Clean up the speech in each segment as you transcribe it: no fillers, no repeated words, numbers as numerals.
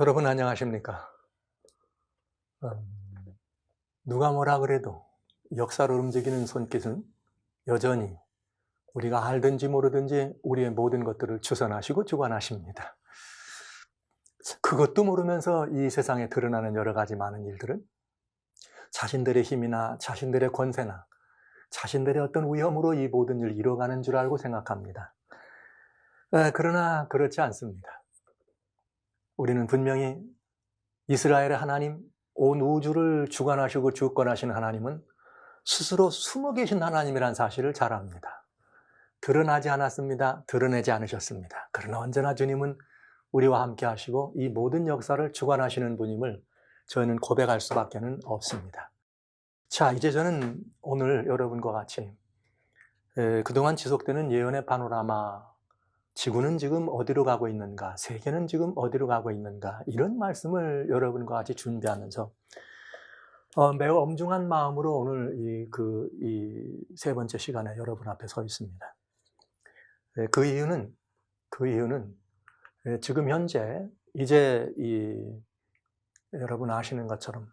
여러분 안녕하십니까? 음, 누가 뭐라 그래도 역사를 움직이는 손짓은 여전히 우리가 알든지 모르든지 우리의 모든 것들을 주선하시고 주관하십니다. 그것도 모르면서 이 세상에 드러나는 여러 가지 많은 일들은 자신들의 힘이나 자신들의 권세나 자신들의 어떤 위험으로 이 모든 일을 이뤄가는 줄 알고 생각합니다. 그러나 그렇지 않습니다. 우리는 분명히 이스라엘의 하나님, 온 우주를 주관하시고 주권하시는 하나님은 스스로 숨어 계신 하나님이란 사실을 잘 압니다. 드러나지 않았습니다. 드러내지 않으셨습니다. 그러나 언제나 주님은 우리와 함께 하시고 이 모든 역사를 주관하시는 분임을 저희는 고백할 수밖에 없습니다. 자, 이제 저는 오늘 여러분과 같이 그동안 지속되는 예언의 파노라마, 지구는 지금 어디로 가고 있는가, 세계는 지금 어디로 가고 있는가, 이런 말씀을 여러분과 같이 준비하면서 매우 엄중한 마음으로 오늘 이 세 번째 시간에 여러분 앞에 서 있습니다. 그 이유는 지금 현재 이제 여러분 아시는 것처럼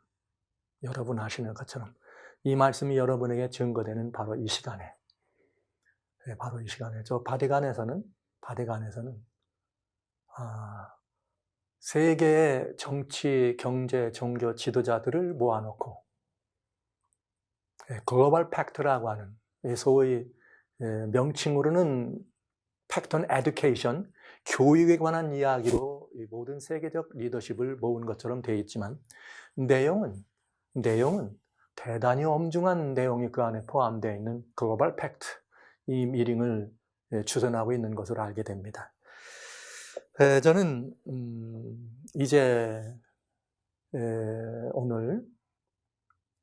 이 말씀이 여러분에게 증거되는 바로 이 시간에, 저 바티칸에서는 세계의 정치, 경제, 종교 지도자들을 모아놓고 글로벌 팩트라고 하는 소위 명칭으로는 팩트 온 에듀케이션, 교육에 관한 이야기로 이 모든 세계적 리더십을 모은 것처럼 되어 있지만 내용은 대단히 엄중한 내용이 그 안에 포함되어 있는 글로벌 팩트, 이 미링을 주선하고 있는 것으로 알게 됩니다. 저는 이제 오늘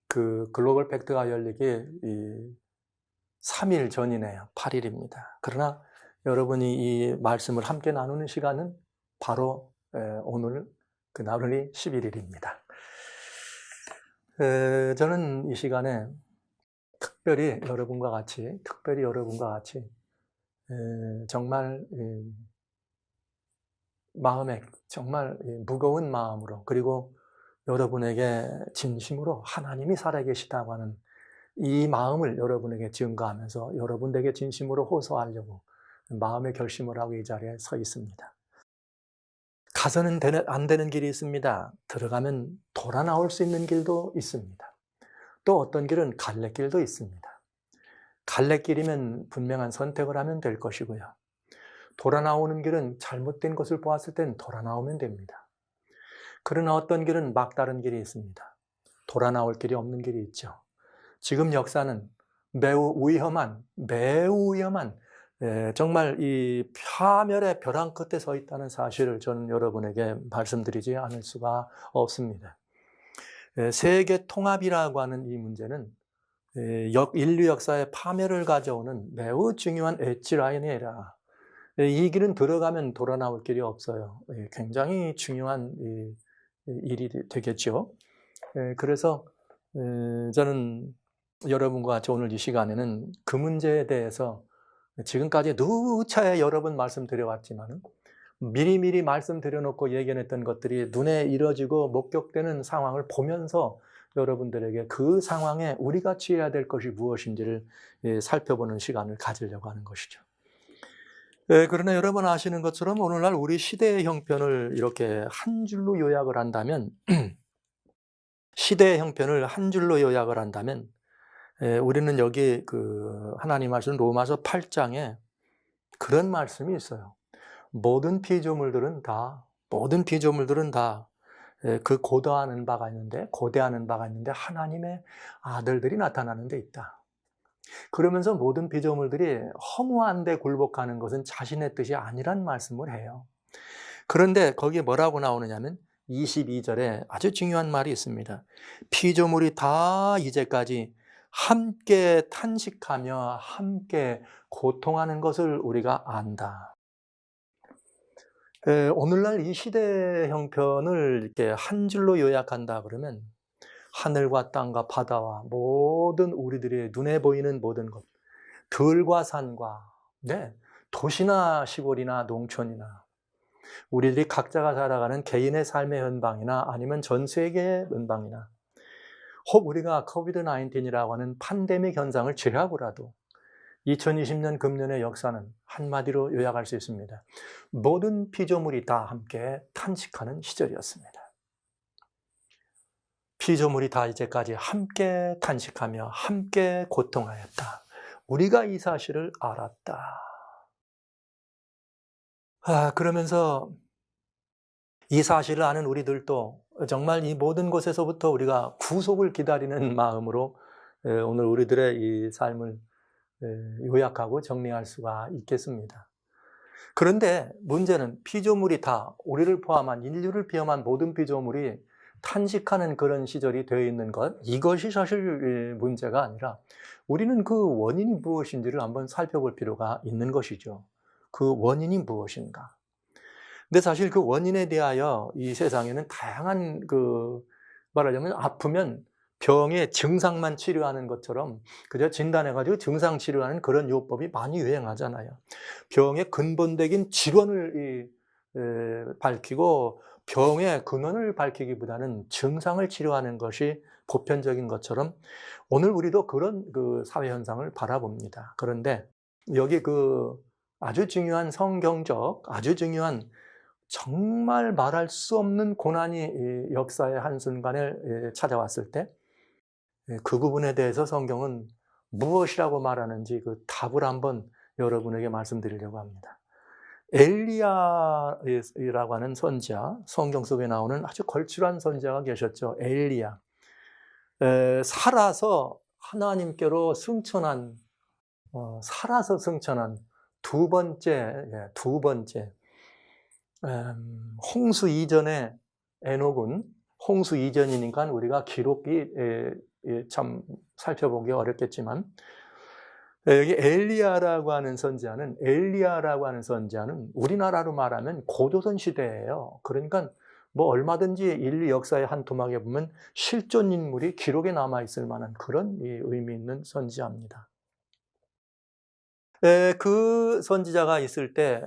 그 글로벌 팩트가 열리기 3일 전이네요. 8일입니다. 그러나 여러분이 이 말씀을 함께 나누는 시간은 바로 오늘 그날이 11일입니다. 저는 이 시간에 특별히 여러분과 같이 정말 마음에 정말 무거운 마음으로, 그리고 여러분에게 진심으로 하나님이 살아계시다고 하는 이 마음을 여러분에게 증거하면서 여러분에게 진심으로 호소하려고 마음의 결심을 하고 이 자리에 서 있습니다. 가서는 안 되는 길이 있습니다. 들어가면 돌아 나올 수 있는 길도 있습니다. 또 어떤 길은 갈래길도 있습니다. 갈래길이면 분명한 선택을 하면 될 것이고요. 돌아 나오는 길은 잘못된 것을 보았을 땐 돌아 나오면 됩니다. 그러나 어떤 길은 막다른 길이 있습니다. 돌아 나올 길이 없는 길이 있죠. 지금 역사는 매우 위험한 정말 이 파멸의 벼랑 끝에 서 있다는 사실을 저는 여러분에게 말씀드리지 않을 수가 없습니다. 세계 통합이라고 하는 이 문제는 인류 역사의 파멸을 가져오는 매우 중요한 엣지 라인이라, 이 길은 들어가면 돌아 나올 길이 없어요. 굉장히 중요한 일이 되겠죠. 그래서 저는 여러분과 같이 오늘 이 시간에는 그 문제에 대해서 지금까지 누차례 여러 번 말씀드려왔지만 미리미리 말씀드려놓고 예견했던 것들이 눈에 이뤄지고 목격되는 상황을 보면서 여러분들에게 그 상황에 우리가 취해야 될 것이 무엇인지를 살펴보는 시간을 가지려고 하는 것이죠. 그러나 여러분 아시는 것처럼 오늘날 우리 시대의 형편을 이렇게 한 줄로 요약을 한다면 우리는 여기 하나님 말씀 로마서 8장에 그런 말씀이 있어요. 모든 피조물들은 다 그 고대하는 바가 있는데 하나님의 아들들이 나타나는 데 있다. 그러면서 모든 피조물들이 허무한 데 굴복하는 것은 자신의 뜻이 아니란 말씀을 해요. 그런데 거기에 뭐라고 나오느냐면 22절에 아주 중요한 말이 있습니다. 피조물이 다 이제까지 함께 탄식하며 함께 고통하는 것을 우리가 안다. 오늘날 이 시대 형편을 이렇게 한 줄로 요약한다 그러면 하늘과 땅과 바다와 모든 우리들의 눈에 보이는 모든 것, 들과 산과 도시나 시골이나 농촌이나 우리들이 각자가 살아가는 개인의 삶의 현방이나 아니면 전 세계의 현방이나 혹 우리가 코비드-19이라고 하는 팬데믹 현상을 제외하고라도 2020년 금년의 역사는 한마디로 요약할 수 있습니다. 모든 피조물이 다 함께 탄식하는 시절이었습니다. 피조물이 다 이제까지 함께 탄식하며 함께 고통하였다. 우리가 이 사실을 알았다. 그러면서 이 사실을 아는 우리들도 정말 이 모든 곳에서부터 우리가 구속을 기다리는 마음으로 오늘 우리들의 이 삶을 요약하고 정리할 수가 있겠습니다. 그런데 문제는 피조물이 다 우리를 포함한 인류를 포함한 모든 피조물이 탄식하는 그런 시절이 되어 있는 것, 이것이 사실 문제가 아니라 우리는 그 원인이 무엇인지를 한번 살펴볼 필요가 있는 것이죠. 그 원인이 무엇인가? 근데 사실 그 원인에 대하여 이 세상에는 다양한 말하자면 아프면 병의 증상만 치료하는 것처럼 그저 진단해가지고 증상 치료하는 그런 요법이 많이 유행하잖아요. 병의 근본적인 질원을 밝히고 병의 근원을 밝히기보다는 증상을 치료하는 것이 보편적인 것처럼 오늘 우리도 그런 사회 현상을 바라봅니다. 그런데 여기 아주 중요한 성경적, 아주 중요한 정말 말할 수 없는 고난이 역사의 한순간에 찾아왔을 때 그 부분에 대해서 성경은 무엇이라고 말하는지 그 답을 한번 여러분에게 말씀드리려고 합니다. 엘리야라고 하는 선지자, 성경 속에 나오는 아주 걸출한 선지자가 계셨죠. 엘리야. 살아서 하나님께로 살아서 승천한 두 번째 홍수 이전에 에녹은 홍수 이전이니까 우리가 기록이 참 살펴보기 어렵겠지만 여기 엘리야라고 하는 선지자는 우리나라로 말하면 고조선 시대예요. 그러니까 뭐 얼마든지 인류 역사의 한 토막에 보면 실존 인물이 기록에 남아 있을 만한 그런 의미 있는 선지자입니다. 그 선지자가 있을 때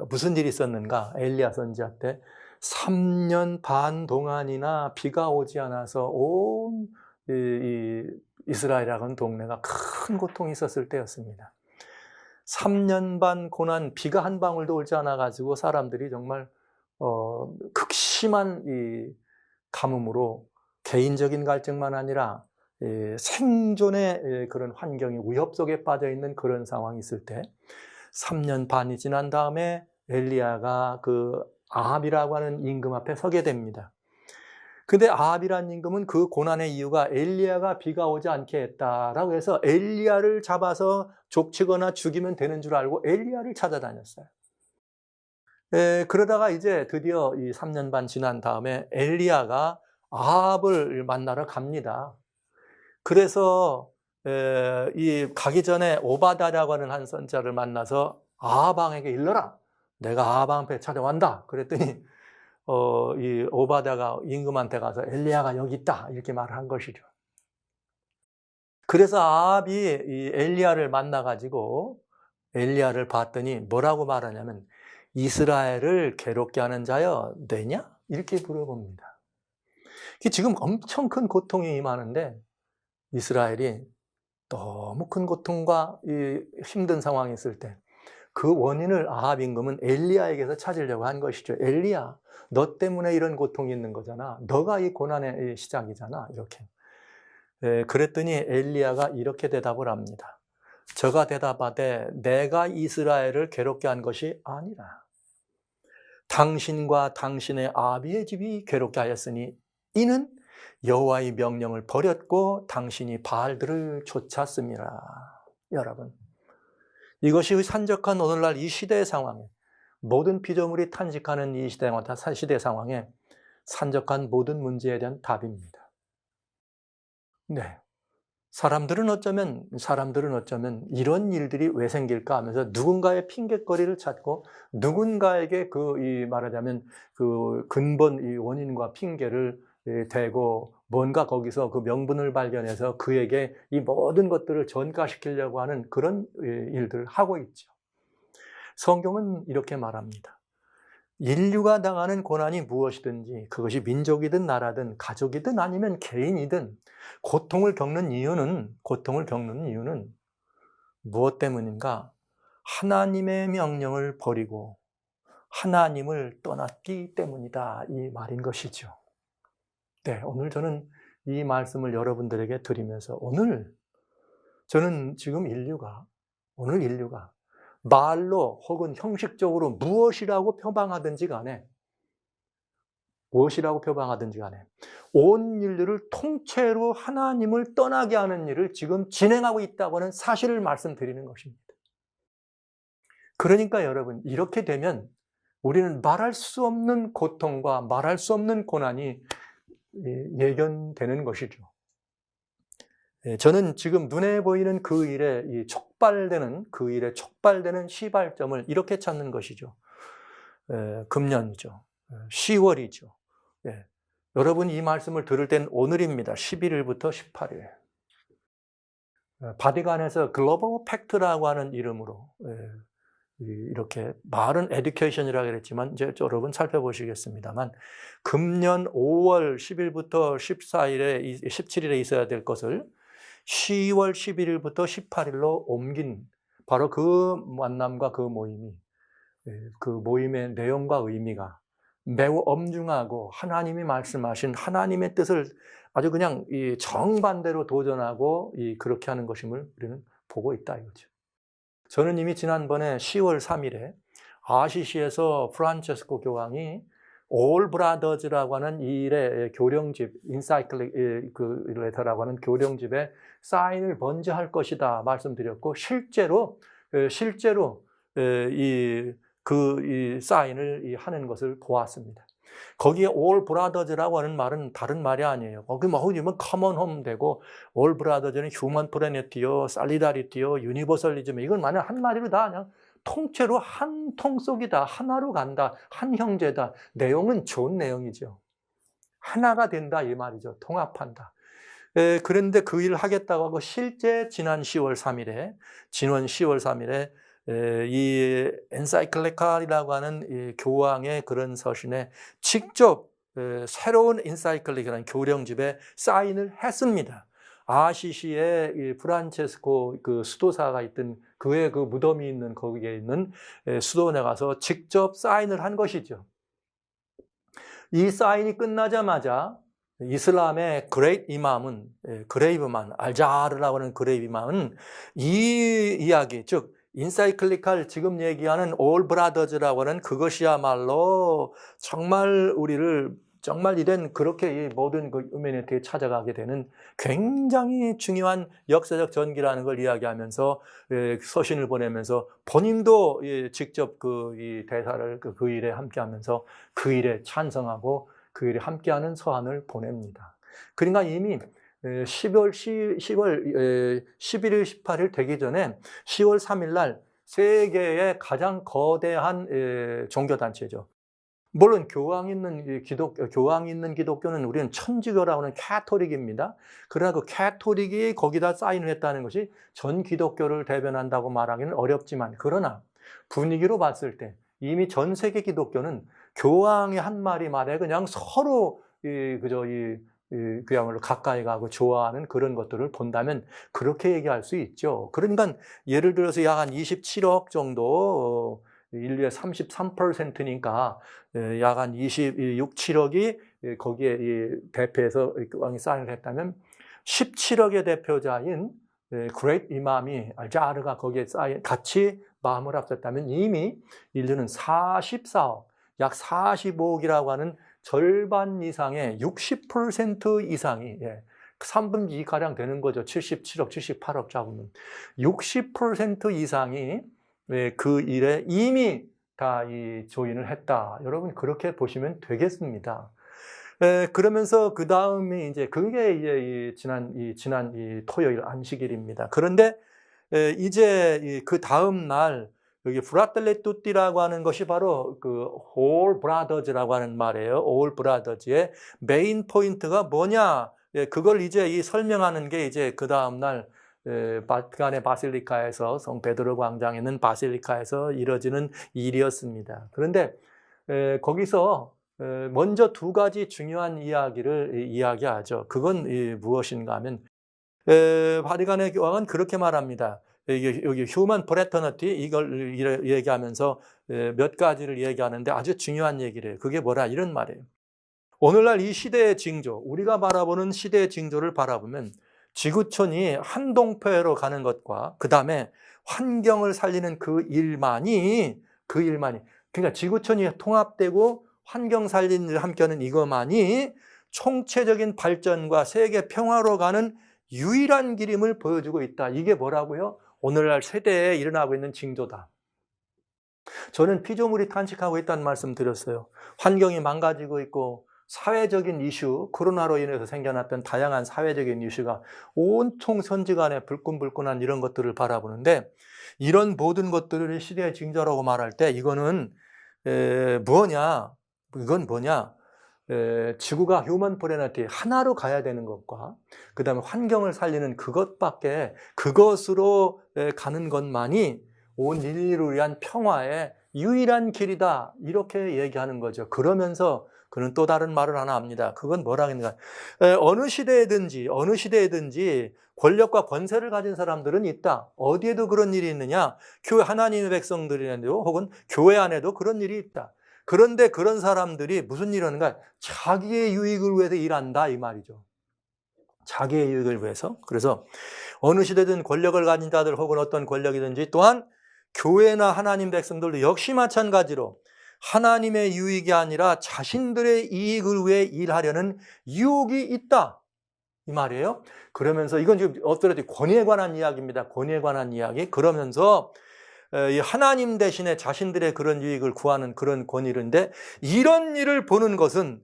무슨 일이 있었는가? 엘리야 선지자 때 3년 반 동안이나 비가 오지 않아서 온 이스라엘이라고 하는 동네가 큰 고통이 있었을 때였습니다. 3년 반 고난, 비가 한 방울도 오지 않아가지고 사람들이 정말 극심한 이 가뭄으로 개인적인 갈증만 아니라 생존의 그런 환경이 위협 속에 빠져 있는 그런 상황이 있을 때 3년 반이 지난 다음에 엘리야가 아합이라고 하는 임금 앞에 서게 됩니다. 근데 아합이라는 임금은 그 고난의 이유가 엘리야가 비가 오지 않게 했다라고 해서 엘리야를 잡아서 족치거나 죽이면 되는 줄 알고 엘리야를 찾아다녔어요. 그러다가 이제 드디어 이 3년 반 지난 다음에 엘리야가 아합을 만나러 갑니다. 그래서 가기 전에 오바다라고 하는 한 선지자를 만나서 아합 왕에게 일러라. 내가 아합 왕 앞에 찾아왔다. 그랬더니 이 오바다가 임금한테 가서 엘리야가 여기 있다 이렇게 말을 한 것이죠. 그래서 아합이 이 엘리야를 만나가지고 엘리야를 봤더니 뭐라고 말하냐면 이스라엘을 괴롭게 하는 자여 되냐? 이렇게 물어봅니다. 지금 엄청 큰 고통이 임하는데 이스라엘이 너무 큰 고통과 힘든 상황이 있을 때 그 원인을 아합 임금은 엘리야에게서 찾으려고 한 것이죠. 엘리야, 너 때문에 이런 고통이 있는 거잖아. 너가 이 고난의 시작이잖아. 이렇게. 그랬더니 엘리야가 이렇게 대답을 합니다. 저가 대답하되 내가 이스라엘을 괴롭게 한 것이 아니라 당신과 당신의 아비의 집이 괴롭게 하였으니 이는 여호와의 명령을 버렸고 당신이 바알들을 쫓았습니다. 여러분, 이것이 산적한 오늘날 이 시대의 상황에 모든 피조물이 탄식하는 이 시대 상황에 산적한 모든 문제에 대한 답입니다. 네, 사람들은 어쩌면 이런 일들이 왜 생길까 하면서 누군가의 핑곗거리를 찾고 누군가에게 말하자면 근본 이 원인과 핑계를 대고 뭔가 거기서 그 명분을 발견해서 그에게 이 모든 것들을 전가시키려고 하는 그런 일들을 하고 있죠. 성경은 이렇게 말합니다. 인류가 당하는 고난이 무엇이든지 그것이 민족이든 나라든 가족이든 아니면 개인이든 고통을 겪는 이유는 무엇 때문인가? 하나님의 명령을 버리고 하나님을 떠났기 때문이다, 이 말인 것이죠. 네, 오늘 저는 이 말씀을 여러분들에게 드리면서 저는 지금 인류가 말로 혹은 형식적으로 무엇이라고 표방하든지 간에 온 인류를 통째로 하나님을 떠나게 하는 일을 지금 진행하고 있다고 하는 사실을 말씀드리는 것입니다. 그러니까 여러분, 이렇게 되면 우리는 말할 수 없는 고통과 말할 수 없는 고난이 예견되는 것이죠. 저는 지금 눈에 보이는 그 일에 촉발되는 시발점을 이렇게 찾는 것이죠. 금년이죠. 10월이죠. 여러분 이 말씀을 들을 땐 오늘입니다. 11일부터 18일. 바티칸에서 글로벌 팩트라고 하는 이름으로 이렇게 말은 에듀케이션이라고 그랬지만 이제 여러분 살펴보시겠습니다만 금년 5월 10일부터 17일에 있어야 될 것을 10월 11일부터 18일로 옮긴 바로 그 만남과 그 모임의 내용과 의미가 매우 엄중하고 하나님이 말씀하신 하나님의 뜻을 아주 그냥 정반대로 도전하고 그렇게 하는 것임을 우리는 보고 있다 이거죠. 저는 이미 지난번에 10월 3일에 아시시에서 프란체스코 교황이 All Brothers라고 하는 이 일의 교령집, 인사이클레터라고 하는 교령집에 사인을 먼저 할 것이다 말씀드렸고, 실제로 이 사인을 하는 것을 보았습니다. 거기에 All Brothers라고 하는 말은 다른 말이 아니에요. 거기 뭐 common home 되고 All Brothers는 human planet이요, solidarity요, universalism, 이건 만약 한마디로 다 그냥 통째로 한 통속이다, 하나로 간다, 한 형제다. 내용은 좋은 내용이죠. 하나가 된다 이 말이죠. 통합한다. 그런데 그 일을 하겠다고 하고 실제 지난 10월 3일에 이 엔사이클리칼이라고 하는 이 교황의 그런 서신에 직접 새로운 엔사이클리칼이라는 교령집에 사인을 했습니다. 아시시에 이 프란체스코 그 수도사가 있던 그의 그 무덤이 있는 거기에 있는 수도원에 가서 직접 사인을 한 것이죠. 이 사인이 끝나자마자 이슬람의 그레이브만 알자르라고 하는 그레이브 이맘은 이 이야기, 즉 인사이클리칼 지금 얘기하는 All Brothers라고 하는 그것이야말로 정말 우리를 정말 이런 그렇게 이 모든 그 휴머니티에 찾아가게 되는 굉장히 중요한 역사적 전기라는 걸 이야기하면서 서신을 보내면서 본인도 직접 이 대사를 그 일에 함께하면서 그 일에 찬성하고 그 일에 함께하는 서한을 보냅니다. 그러니까 이미 11일, 18일 되기 전에 10월 3일 날 세계의 가장 거대한 종교단체죠. 물론 교황이 있는 기독교는 우리는 천주교라고 하는 캐토릭입니다. 그러나 그 캐토릭이 거기다 사인을 했다는 것이 전 기독교를 대변한다고 말하기는 어렵지만, 그러나 분위기로 봤을 때 이미 전 세계 기독교는 교황의 한 마디 말에 그냥 서로 그야말로 가까이 가고 좋아하는 그런 것들을 본다면 그렇게 얘기할 수 있죠. 그러니까 예를 들어서 약 한 27억 정도, 인류의 33%니까 약 한 26, 7억이 거기에 대표해서 교황이 사인을 했다면 17억의 대표자인 그레이트 이맘이 알자르가 거기에 같이 마음을 합쳤다면 이미 인류는 44억, 약 45억이라고 하는 절반 이상의 60% 이상이 3분의 2가량 되는 거죠. 77억, 78억 잡으면 60% 이상이 그 일에 이미 다 조인을 했다. 여러분 그렇게 보시면 되겠습니다. 그러면서 그 다음이 이제 그게 지난 토요일 안식일입니다. 그런데 이제 그 다음 날 여기 프라텔레 투띠라고 하는 것이 바로 그 All Brothers라고 하는 말이에요. All Brothers의 메인 포인트가 뭐냐? 그걸 이제 설명하는 게 이제 그 다음 날 바티칸의 바실리카에서 성 베드로 광장에 있는 바실리카에서 이뤄지는 일이었습니다. 그런데 거기서 먼저 두 가지 중요한 이야기를 이야기하죠. 그건 무엇인가 하면 바티칸의 교황은 그렇게 말합니다. 여기 휴먼 프래터너티 이걸 얘기하면서 몇 가지를 얘기하는데 아주 중요한 얘기를 해요. 그게 뭐라 이런 말이에요. 오늘날 이 시대의 징조, 우리가 바라보는 시대의 징조를 바라보면 지구촌이 한동표로 가는 것과 그 다음에 환경을 살리는 그 일만이 그러니까 지구촌이 통합되고 환경 살리는 일 함께하는 이것만이 총체적인 발전과 세계 평화로 가는 유일한 길임을 보여주고 있다. 이게 뭐라고요? 오늘날 세대에 일어나고 있는 징조다. 저는 피조물이 탄식하고 있다는 말씀 드렸어요. 환경이 망가지고 있고 사회적인 이슈, 코로나로 인해서 생겨났던 다양한 사회적인 이슈가 온통 선지간에 불끈불끈한 이런 것들을 바라보는데 이런 모든 것들을 시대의 징조라고 말할 때 이거는 뭐냐? 이건 뭐냐? 지구가 휴먼 플래닛이 하나로 가야 되는 것과 그 다음에 환경을 살리는 그것으로 가는 것만이 온 인류를 위한 평화의 유일한 길이다 이렇게 얘기하는 거죠. 그러면서 그는 또 다른 말을 하나 합니다. 그건 뭐라 했는가? 어느 시대에든지 권력과 권세를 가진 사람들은 있다. 어디에도 그런 일이 있느냐? 교회 하나님의 백성들이라도 혹은 교회 안에도 그런 일이 있다. 그런데 그런 사람들이 무슨 일을 하는가? 자기의 유익을 위해서 일한다 이 말이죠. 자기의 유익을 위해서. 그래서 어느 시대든 권력을 가진 자들 혹은 어떤 권력이든지 또한 교회나 하나님 백성들도 역시 마찬가지로 하나님의 유익이 아니라 자신들의 이익을 위해 일하려는 유혹이 있다 이 말이에요. 그러면서 이건 지금 어떠래도 권위에 관한 이야기입니다. 권위에 관한 이야기. 그러면서 하나님 대신에 자신들의 그런 유익을 구하는 그런 권위인데 이런 일을 보는 것은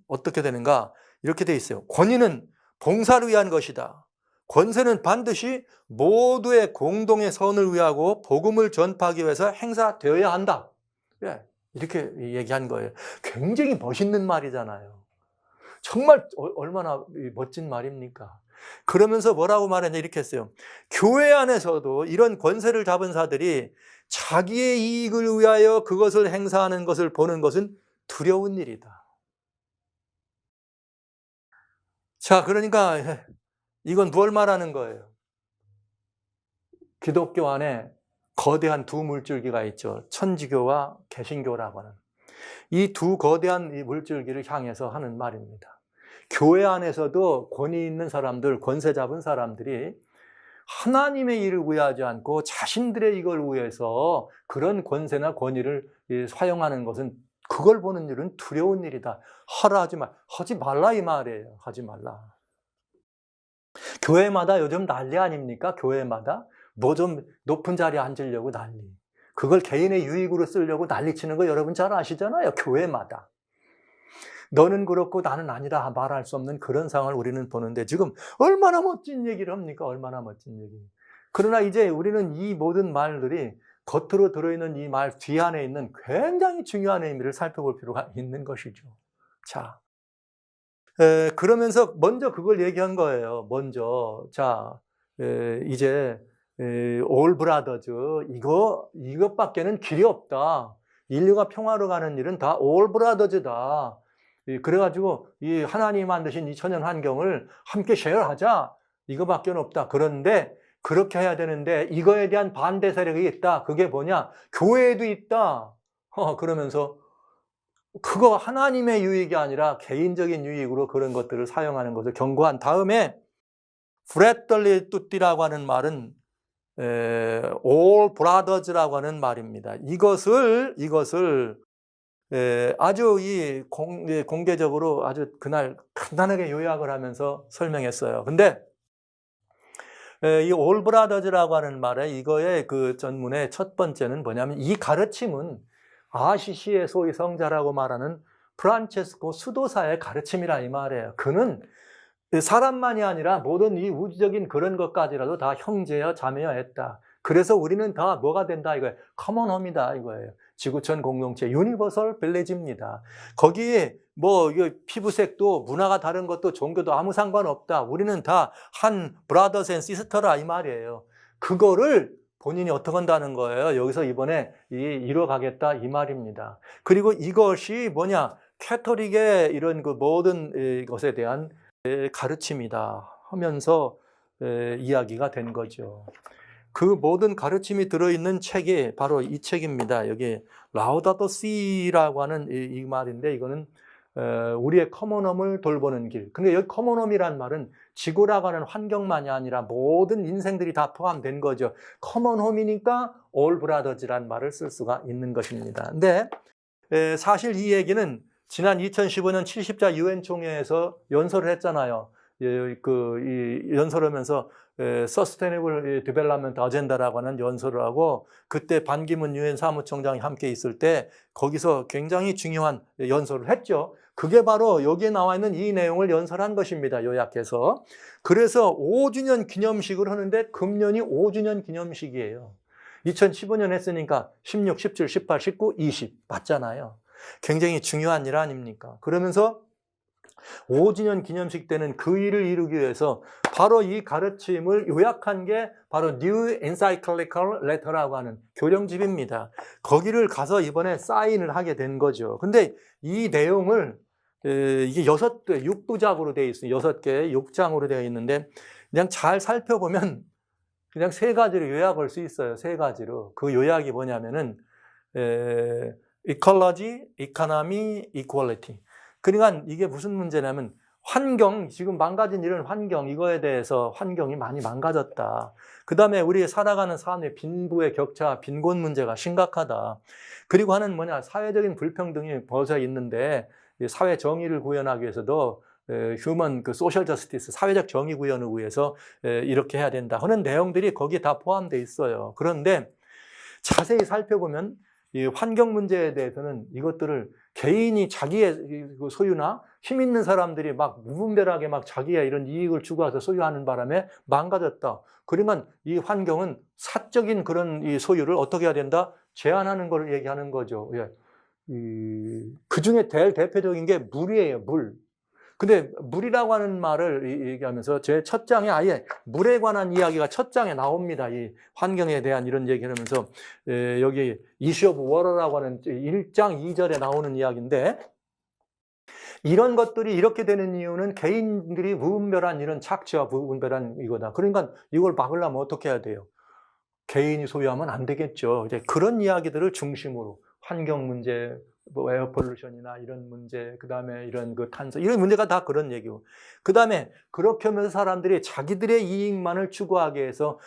어떻게 되는가? 이렇게 돼 있어요. 권위는 봉사를 위한 것이다. 권세는 반드시 모두의 공동의 선을 위하고 복음을 전파하기 위해서 행사되어야 한다. 이렇게 얘기한 거예요. 굉장히 멋있는 말이잖아요. 정말 얼마나 멋진 말입니까? 그러면서 뭐라고 말했냐 이렇게 했어요. 교회 안에서도 이런 권세를 잡은 자들이 자기의 이익을 위하여 그것을 행사하는 것을 보는 것은 두려운 일이다. 자, 그러니까 이건 뭘 말하는 거예요? 기독교 안에 거대한 두 물줄기가 있죠. 천지교와 개신교라고 하는. 이 두 거대한 이 물줄기를 향해서 하는 말입니다. 교회 안에서도 권위 있는 사람들, 권세 잡은 사람들이 하나님의 일을 위하지 않고 자신들의 이걸 위해서 그런 권세나 권위를 사용하는 것은 그걸 보는 일은 두려운 일이다. 하지 말라 이 말이에요. 하지 말라. 교회마다 요즘 난리 아닙니까? 교회마다 뭐 좀 높은 자리에 앉으려고 난리. 그걸 개인의 유익으로 쓰려고 난리치는 거 여러분 잘 아시잖아요. 교회마다. 너는 그렇고 나는 아니라 말할 수 없는 그런 상황을 우리는 보는데 지금 얼마나 멋진 얘기를 합니까? 얼마나 멋진 얘기. 그러나 이제 우리는 이 모든 말들이 겉으로 들어있는 이 말 뒤 안에 있는 굉장히 중요한 의미를 살펴볼 필요가 있는 것이죠. 자, 그러면서 먼저 그걸 얘기한 거예요. 먼저 이제 올 브라더즈 이것밖에는 길이 없다. 인류가 평화로 가는 일은 다 올 브라더즈다. 그래가지고 이 하나님이 만드신 이 천연 환경을 함께 쉐어하자. 이거밖에 없다. 그런데 그렇게 해야 되는데 이거에 대한 반대 세력이 있다. 그게 뭐냐? 교회에도 있다. 그러면서 그거 하나님의 유익이 아니라 개인적인 유익으로 그런 것들을 사용하는 것을 경고한 다음에 프레떨리 뚜띠라고 하는 말은 all brothers라고 하는 말입니다. 이것을 아주 공개적으로 아주 그날 간단하게 요약을 하면서 설명했어요. 근데 이 all brothers라고 하는 말에 이거의 그 전문의 첫 번째는 뭐냐면 이 가르침은 아시시의 소위 성자라고 말하는 프란체스코 수도사의 가르침이라 이 말이에요. 그는 사람만이 아니라 모든 이 우주적인 그런 것까지라도 다 형제여 자매여 했다. 그래서 우리는 다 뭐가 된다 이거예요. 커먼홈이다 이거예요. 지구촌 공동체 유니버설 빌리지입니다. 거기에 뭐 피부색도 문화가 다른 것도 종교도 아무 상관없다. 우리는 다 한 브라더스 앤 시스터라 이 말이에요. 그거를 본인이 어떻게 한다는 거예요. 여기서 이번에 이뤄가겠다 이 말입니다. 그리고 이것이 뭐냐? 캐토릭의 이런 그 모든 것에 대한 가르침이다 하면서 이야기가 된 거죠. 그 모든 가르침이 들어있는 책이 바로 이 책입니다. 여기 라우다토 시라고 하는 이 말인데 이거는 우리의 커먼홈을 돌보는 길. 근데 여기 커먼홈이란 말은 지구라고 하는 환경만이 아니라 모든 인생들이 다 포함된 거죠. 커먼홈이니까 all brothers란 말을 쓸 수가 있는 것입니다. 근데 사실 이 얘기는 지난 2015년 70자 유엔 총회에서 연설을 했잖아요. 연설하면서 Sustainable Development Agenda라고 하는 연설을 하고 그때 반기문 유엔 사무총장이 함께 있을 때 거기서 굉장히 중요한 연설을 했죠. 그게 바로 여기에 나와 있는 이 내용을 연설한 것입니다. 요약해서. 그래서 5주년 기념식을 하는데 금년이 5주년 기념식이에요. 2015년 했으니까 16, 17, 18, 19, 20 맞잖아요. 굉장히 중요한 일 아닙니까? 그러면서 5주년 기념식 때는 그 일을 이루기 위해서 바로 이 가르침을 요약한 게 바로 New Encyclical Letter라고 하는 교령집입니다. 거기를 가서 이번에 사인을 하게 된 거죠. 근데 이 내용을 이게 6부작으로 되어 있어요. 6개 6장으로 되어 있는데 그냥 잘 살펴보면 그냥 3가지로 요약할 수 있어요. 3가지로. 그 요약이 뭐냐면은 Ecology, Economy, Equality. 그러니까 이게 무슨 문제냐면 환경, 지금 망가진 이런 환경, 이거에 대해서 환경이 많이 망가졌다. 그 다음에 우리 살아가는 삶의 빈부의 격차, 빈곤 문제가 심각하다. 그리고 하는 뭐냐, 사회적인 불평등이 벌써 있는데 사회 정의를 구현하기 위해서도 휴먼 소셜 저스티스, 사회적 정의 구현을 위해서 이렇게 해야 된다 하는 내용들이 거기에 다 포함되어 있어요. 그런데 자세히 살펴보면 이 환경 문제에 대해서는 이것들을 개인이 자기의 소유나 힘 있는 사람들이 막 무분별하게 막 자기의 이런 이익을 추구해서 소유하는 바람에 망가졌다. 그러면 이 환경은 사적인 그런 이 소유를 어떻게 해야 된다? 제한하는 걸 얘기하는 거죠. 예. 그 중에 제일 대표적인 게 물이에요, 물. 근데 물이라고 하는 말을 얘기하면서 제 첫 장에 아예 물에 관한 이야기가 첫 장에 나옵니다. 이 환경에 대한 이런 얘기를 하면서 여기 Issue of Water라고 하는 1장 2절에 나오는 이야기인데 이런 것들이 이렇게 되는 이유는 개인들이 무분별한 이런 착취와 무분별한 이거다. 그러니까 이걸 막으려면 어떻게 해야 돼요? 개인이 소유하면 안 되겠죠. 이제 그런 이야기들을 중심으로 환경 문제, 뭐 에어 폴루션이나 이런 문제, 그다음에 이런 그 탄소 이런 문제가 다 그런 얘기고. 그다음에 그렇게 하면서 사람들이 자기들의 이익만을 추구하게 해서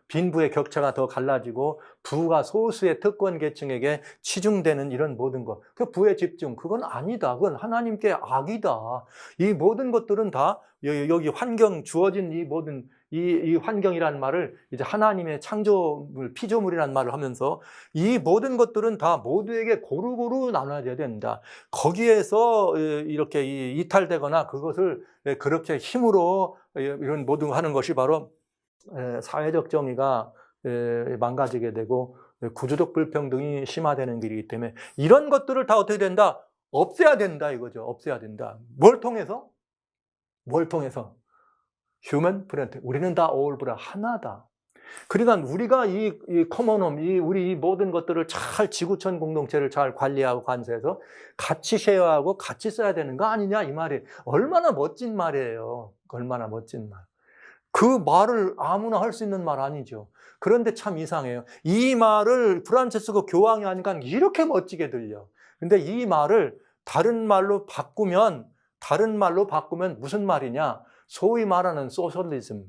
빈부의 격차가 더 갈라지고 부가 소수의 특권 계층에게 치중되는 이런 모든 것. 그 부의 집중, 그건 아니다. 그건 하나님께 악이다. 이 모든 것들은 다 여기 환경 주어진 이 모든 이 환경이라는 말을 이제 하나님의 창조물, 피조물이라는 말을 하면서 이 모든 것들은 다 모두에게 고루고루 나눠야 된다. 거기에서 이렇게 이탈되거나 그것을 그렇게 힘으로 이런 모든 하는 것이 바로 사회적 정의가 망가지게 되고 구조적 불평등이 심화되는 길이기 때문에 이런 것들을 다 어떻게 된다? 없애야 된다 이거죠. 없애야 된다. 뭘 통해서? 뭘 통해서? 휴먼 브랜드. 우리는 다 all brother 하나다. 그러니까 우리가 이 커먼홈, 우리 이 모든 것들을 잘 지구촌 공동체를 잘 관리하고 관세해서 같이 쉐어하고 같이 써야 되는 거 아니냐 이 말이 얼마나 멋진 말이에요. 얼마나 멋진 말. 그 말을 아무나 할 수 있는 말 아니죠. 그런데 참 이상해요. 이 말을 프란체스코 교황이 하니까 이렇게 멋지게 들려. 근데 이 말을 다른 말로 바꾸면 무슨 말이냐? 소위 말하는 소셜리즘.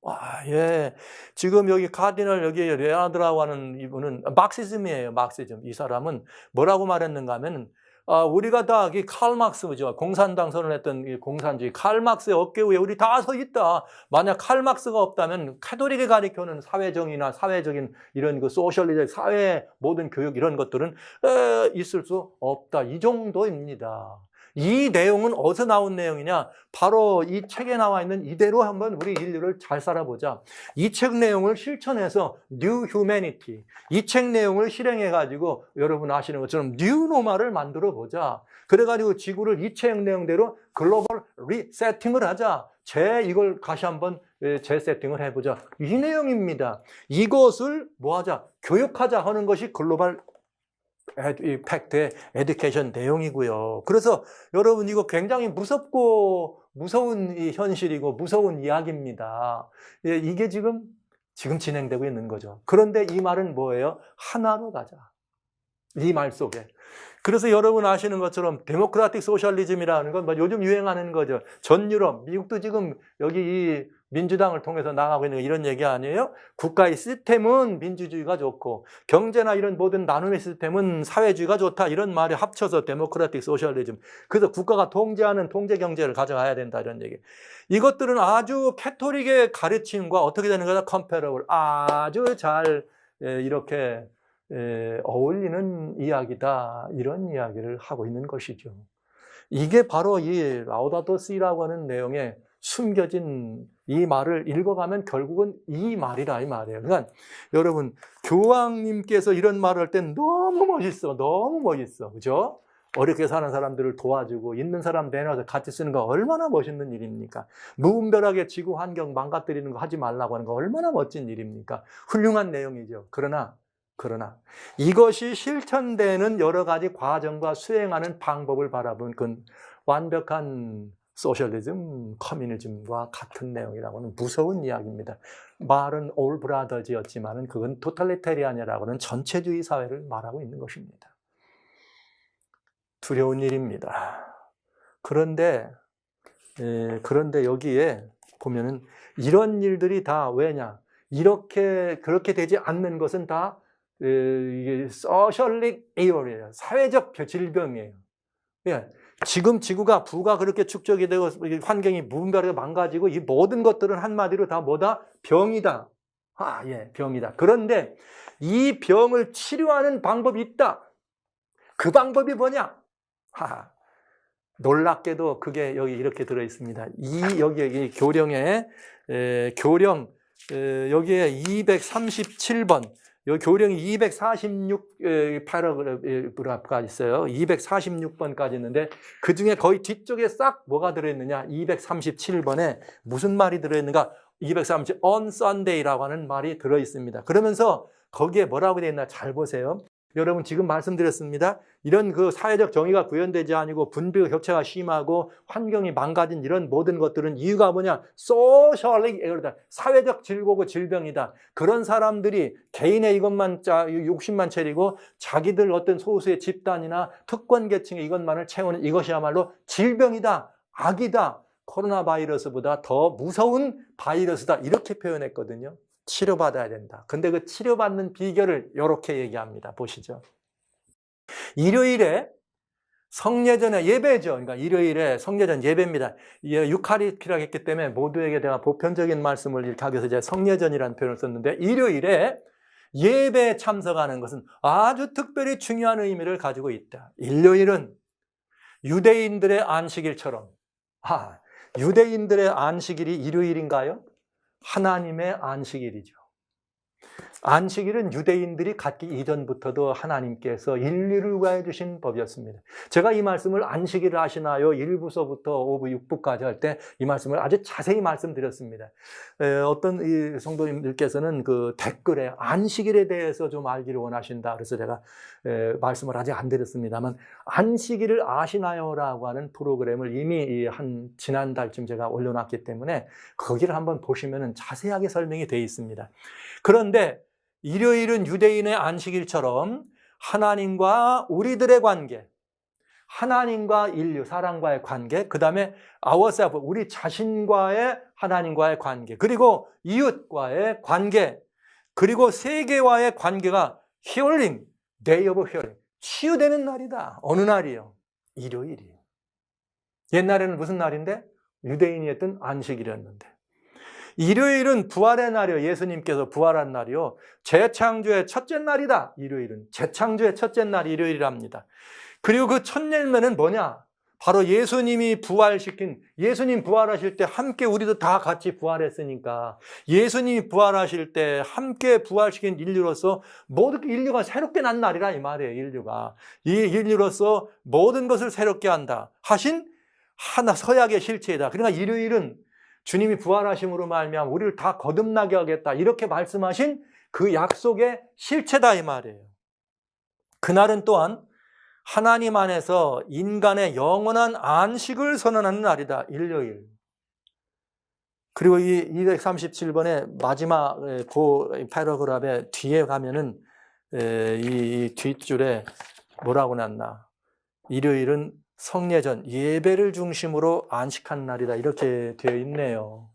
와, 예. 지금 여기 카디널 여기 레아드라고 하는 이분은 막시즘이에요. 막시즘. 이 사람은 뭐라고 말했는가 하면 우리가 다 칼 막스죠. 공산당 선언했던 이 공산주의 칼 막스의 어깨 위에 우리 다 서 있다. 만약 칼 막스가 없다면 카톨릭이 가리켜는 사회정의나 사회적인 이런 그 소셜리즘, 사회 모든 교육 이런 것들은 있을 수 없다. 이 정도입니다. 이 내용은 어디서 나온 내용이냐? 바로 이 책에 나와 있는 이대로 한번 우리 인류를 잘 살아보자. 이 책 내용을 실천해서 New Humanity, 이 책 내용을 실행해가지고 여러분 아시는 것처럼 New Normal을 만들어보자. 그래가지고 지구를 이 책 내용대로 글로벌 리세팅을 하자. 이걸 다시 한번 재세팅을 해보자. 이 내용입니다. 이것을 뭐하자? 교육하자 하는 것이 글로벌 팩트의 에듀케이션 내용이고요. 그래서 여러분 이거 굉장히 무섭고 무서운 이 현실이고 무서운 이야기입니다. 이게 지금 진행되고 있는 거죠. 그런데 이 말은 뭐예요? 하나로 가자. 이 말 속에. 그래서 여러분 아시는 것처럼 데모크라틱 소셜리즘이라는 건 뭐 요즘 유행하는 거죠. 전 유럽, 미국도 지금 여기 이 민주당을 통해서 나가고 있는 거 이런 얘기 아니에요? 국가의 시스템은 민주주의가 좋고 경제나 이런 모든 나눔의 시스템은 사회주의가 좋다. 이런 말이 합쳐서 데모크라틱 소셜리즘. 그래서 국가가 통제하는 통제 경제를 가져가야 된다. 이런 얘기. 이것들은 아주 캐토릭의 가르침과 어떻게 되는 거다? 컴패러블. 아주 잘 이렇게 어울리는 이야기다. 이런 이야기를 하고 있는 것이죠. 이게 바로 이 라우다토 시라고 하는 내용에 숨겨진 이 말을 읽어가면 결국은 이 말이다 이 말이에요. 그러니까 여러분 교황님께서 이런 말을 할 땐 너무 멋있어. 너무 멋있어. 그죠? 어렵게 사는 사람들을 도와주고 있는 사람 내놔서 같이 쓰는 거 얼마나 멋있는 일입니까? 무분별하게 지구 환경 망가뜨리는 거 하지 말라고 하는 거 얼마나 멋진 일입니까? 훌륭한 내용이죠. 그러나 이것이 실천되는 여러 가지 과정과 수행하는 방법을 바라본 그 완벽한 소셜리즘, 커뮤니즘과 같은 내용이라고는 무서운 이야기입니다. 말은 올 브라더즈였지만 그건 토탈리테리안이라고 하는 전체주의 사회를 말하고 있는 것입니다. 두려운 일입니다. 그런데 여기에 보면은 이런 일들이 다 왜냐? 그렇게 되지 않는 것은 다 이게 소셜릭 에이어예요. 사회적 질병이에요. 예. 지금 지구가 부가 그렇게 축적이 되고 환경이 무분별하게 망가지고 이 모든 것들은 한마디로 다 뭐다? 병이다. 병이다. 그런데 이 병을 치료하는 방법이 있다. 그 방법이 뭐냐? 놀랍게도 그게 여기 이렇게 들어 있습니다. 여기 교령에 여기에 237번 여기 교령이 246 패러그래프가 있어요. 246번까지 있는데 그 중에 거의 뒤쪽에 싹 뭐가 들어있느냐? 237번에 무슨 말이 들어있는가? 237 on Sunday라고 하는 말이 들어있습니다. 그러면서 거기에 뭐라고 되어 있나 잘 보세요. 여러분 지금 말씀드렸습니다. 이런 그 사회적 정의가 구현되지 않고 분배 격차가 심하고 환경이 망가진 이런 모든 것들은 이유가 뭐냐? 소셜리 에러다. 사회적 질고고 질병이다. 그런 사람들이 개인의 이것만 욕심만 차리고 자기들 어떤 소수의 집단이나 특권 계층의 이것만을 채우는 이것이야말로 질병이다. 악이다. 코로나 바이러스보다 더 무서운 바이러스다. 이렇게 표현했거든요. 치료받아야 된다. 근데 그 치료받는 비결을 이렇게 얘기합니다. 보시죠. 일요일에 성례전의 예배죠. 그러니까 일요일에 성례전 예배입니다. 유카리스트라고 했기 때문에 모두에게 내가 보편적인 말씀을 이렇게 하기 위해서 제가 성례전이라는 표현을 썼는데 일요일에 예배에 참석하는 것은 아주 특별히 중요한 의미를 가지고 있다. 일요일은 유대인들의 안식일처럼 유대인들의 안식일이 일요일인가요? 하나님의 안식일이죠. 안식일은 유대인들이 갖기 이전부터도 하나님께서 인류를 위하여 주신 법이었습니다. 제가 이 말씀을 안식일을 아시나요? 1부서부터 5부, 6부까지 할 때 이 말씀을 아주 자세히 말씀드렸습니다. 어떤 이 성도님들께서는 그 댓글에 안식일에 대해서 좀 알기를 원하신다. 그래서 제가 말씀을 아직 안 드렸습니다만 안식일을 아시나요? 라고 하는 프로그램을 이미 지난달쯤 제가 올려놨기 때문에 거기를 한번 보시면 자세하게 설명이 되어 있습니다. 그런데 일요일은 유대인의 안식일처럼 하나님과 우리들의 관계, 하나님과 인류, 사람과의 관계, 그 다음에 ourself, 우리 자신과의 하나님과의 관계, 그리고 이웃과의 관계, 그리고 세계와의 관계가 healing, day of healing, 치유되는 날이다. 어느 날이요? 일요일이에요. 옛날에는 무슨 날인데? 유대인이 했던 안식일이었는데. 일요일은 부활의 날이요. 예수님께서 부활한 날이요. 재창조의 첫째 날이다. 일요일은. 재창조의 첫째 날이 일요일이랍니다. 그리고 그 첫 열매는 뭐냐? 바로 예수님이 예수님 부활하실 때 함께 우리도 다 같이 부활했으니까 예수님이 부활하실 때 함께 부활시킨 인류로서 모든 인류가 새롭게 난 날이라 이 말이에요. 인류가. 이 인류로서 모든 것을 새롭게 한다. 하신 하나 서약의 실체이다. 그러니까 일요일은 주님이 부활하심으로 말미암아 우리를 다 거듭나게 하겠다 이렇게 말씀하신 그 약속의 실체다 이 말이에요. 그날은 또한 하나님 안에서 인간의 영원한 안식을 선언하는 날이다. 일요일. 그리고 이 237번의 마지막 그 패러그랩의 뒤에 가면은 이 뒷줄에 뭐라고 놨나. 일요일은 성례전, 예배를 중심으로 안식한 날이다. 이렇게 되어 있네요.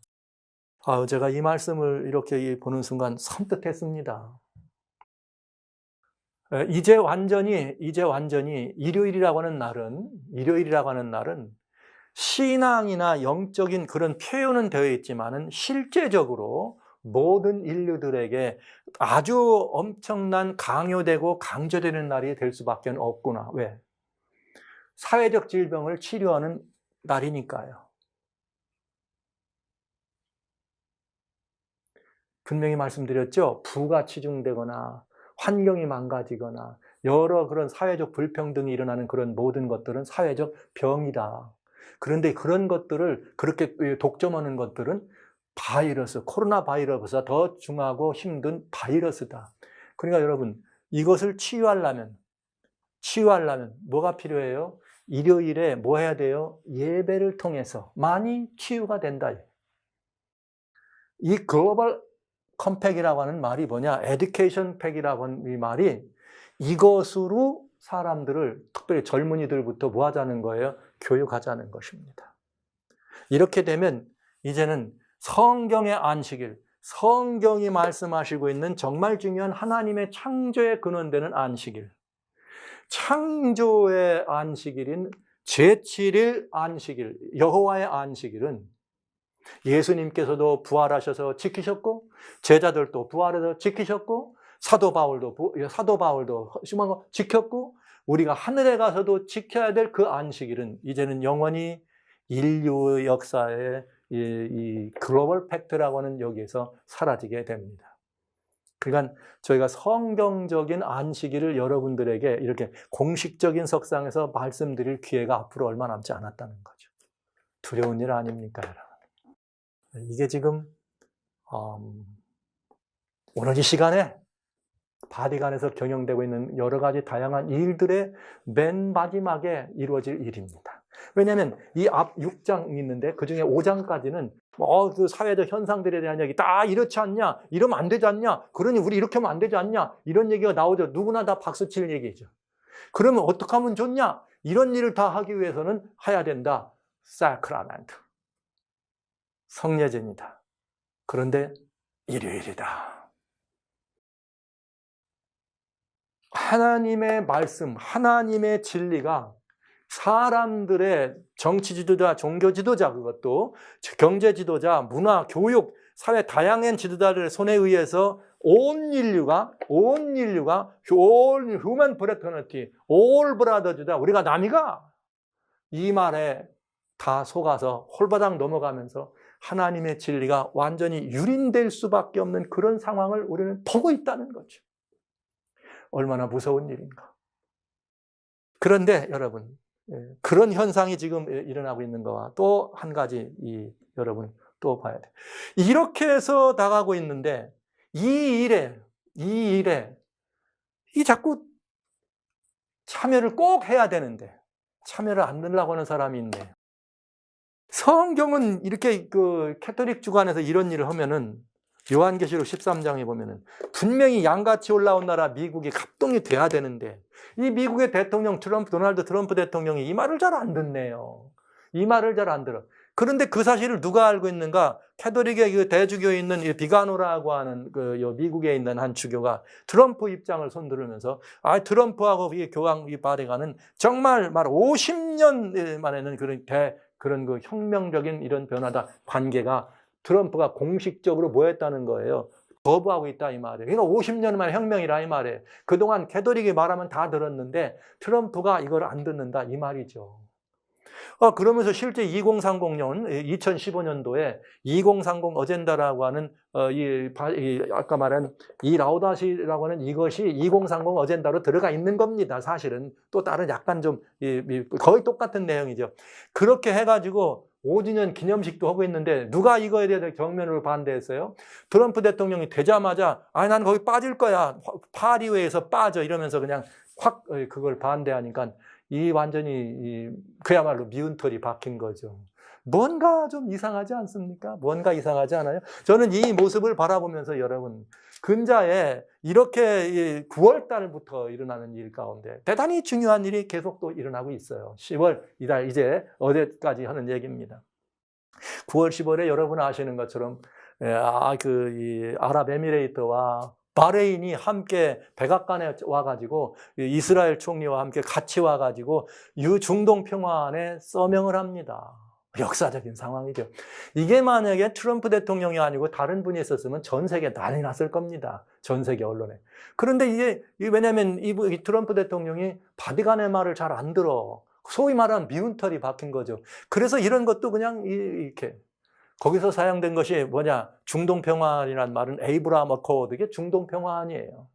제가 이 말씀을 이렇게 보는 순간 섬뜩했습니다. 이제 완전히 일요일이라고 하는 날은 신앙이나 영적인 그런 표현은 되어 있지만은 실제적으로 모든 인류들에게 아주 엄청난 강요되고 강조되는 날이 될 수밖에 없구나. 왜? 사회적 질병을 치료하는 날이니까요. 분명히 말씀드렸죠. 부가 치중되거나 환경이 망가지거나 여러 그런 사회적 불평등이 일어나는 그런 모든 것들은 사회적 병이다. 그런데 그런 것들을 그렇게 독점하는 것들은 바이러스, 코로나 바이러스보다 더 중하고 힘든 바이러스다. 그러니까 여러분, 이것을 치유하려면 뭐가 필요해요? 일요일에 뭐 해야 돼요? 예배를 통해서 많이 치유가 된다. 이 글로벌 컴팩이라고 하는 말이 뭐냐? 에듀케이션 팩이라고 하는 이 말이 이것으로 사람들을 특별히 젊은이들부터 뭐 하자는 거예요? 교육하자는 것입니다. 이렇게 되면 이제는 성경의 안식일, 성경이 말씀하시고 있는 정말 중요한 하나님의 창조에 근원되는 안식일, 창조의 안식일인 제7일 안식일, 여호와의 안식일은 예수님께서도 부활하셔서 지키셨고 제자들도 부활해서 지키셨고 사도 바울도 지켰고 우리가 하늘에 가서도 지켜야 될 그 안식일은 이제는 영원히 인류 역사의 이 글로벌 팩트라고 하는 여기에서 사라지게 됩니다. 그러니까 저희가 성경적인 안식일을 여러분들에게 이렇게 공식적인 석상에서 말씀드릴 기회가 앞으로 얼마 남지 않았다는 거죠. 두려운 일 아닙니까, 여러분? 이게 지금 오늘 이 시간에 바티칸에서 경영되고 있는 여러 가지 다양한 일들의 맨 마지막에 이루어질 일입니다. 왜냐하면 이 앞 6장이 있는데 그중에 5장까지는 그 사회적 현상들에 대한 얘기 다 이렇지 않냐, 이러면 안 되지 않냐, 그러니 우리 이렇게 하면 안 되지 않냐 이런 얘기가 나오죠. 누구나 다 박수칠 얘기죠. 그러면 어떻게 하면 좋냐, 이런 일을 다 하기 위해서는 해야 된다. 사크라멘트, 성례제입니다. 그런데 일요일이다. 하나님의 말씀, 하나님의 진리가 사람들의 정치 지도자, 종교 지도자, 그것도 경제 지도자, 문화, 교육, 사회 다양한 지도자들의 손에 의해서 온 인류가 all human fraternity, all brothers다. 우리가 남이가 이 말에 다 속아서 홀바닥 넘어가면서 하나님의 진리가 완전히 유린될 수밖에 없는 그런 상황을 우리는 보고 있다는 거죠. 얼마나 무서운 일인가. 그런데 여러분, 그런 현상이 지금 일어나고 있는 거와 또 한 가지 여러분 또 봐야 돼. 이렇게 해서 나가고 있는데 이 일에 자꾸 참여를 꼭 해야 되는데 참여를 안 하려고 하는 사람이 있네. 성경은 이렇게 그 캐톨릭 주관에서 이런 일을 하면은 요한계시록 13장에 보면은 분명히 양같이 올라온 나라 미국이 갑동이 돼야 되는데 이 미국의 대통령 도널드 트럼프 대통령이 이 말을 잘 안 듣네요. 이 말을 잘 안 들어. 그런데 그 사실을 누가 알고 있는가? 캐톨릭의 그 대주교에 있는 비가노라고 하는 그 미국에 있는 한 주교가 트럼프 입장을 손들으면서 트럼프하고 이 교황 이 바리가는 정말 말 50년 만에는 그런 그 혁명적인 이런 변화다. 관계가 트럼프가 공식적으로 뭐 했다는 거예요? 거부하고 있다 이 말이에요. 그러니까 50년 만에 혁명이라 이 말이에요. 그동안 캐톨릭이 말하면 다 들었는데 트럼프가 이걸 안 듣는다 이 말이죠. 그러면서 실제 2030년, 2015년도에 2030 어젠다라고 하는 아까 말한 이 라우다시라고 하는 이것이 2030 어젠다로 들어가 있는 겁니다. 사실은 또 다른 약간 좀 거의 똑같은 내용이죠. 그렇게 해가지고 5주년 기념식도 하고 있는데 누가 이거에 대해서 정면으로 반대했어요? 트럼프 대통령이 되자마자 난 거기 빠질 거야. 파리회에서 빠져 이러면서 그냥 확 그걸 반대하니까 이 완전히 그야말로 미운 털이 박힌 거죠. 뭔가 좀 이상하지 않습니까? 뭔가 이상하지 않아요? 저는 이 모습을 바라보면서 여러분 근자에 이렇게 9월 달부터 일어나는 일 가운데 대단히 중요한 일이 계속 또 일어나고 있어요. 10월 이달 이제 어제까지 하는 얘기입니다. 9월 10월에 여러분 아시는 것처럼 이 아랍에미레이트와 바레인이 함께 백악관에 와가지고 이스라엘 총리와 함께 같이 와가지고 중동 평화안에 서명을 합니다. 역사적인 상황이죠. 이게 만약에 트럼프 대통령이 아니고 다른 분이 있었으면 전 세계 난리 났을 겁니다. 전 세계 언론에. 그런데 이게 왜냐하면 이 트럼프 대통령이 바티칸의 말을 잘 안 들어. 소위 말하는 미운 털이 박힌 거죠. 그래서 이런 것도 그냥 이렇게 거기서 사용된 것이 뭐냐? 중동 평화안이라는 말은 에이브라함 어코드, 이게 중동 평화안이에요.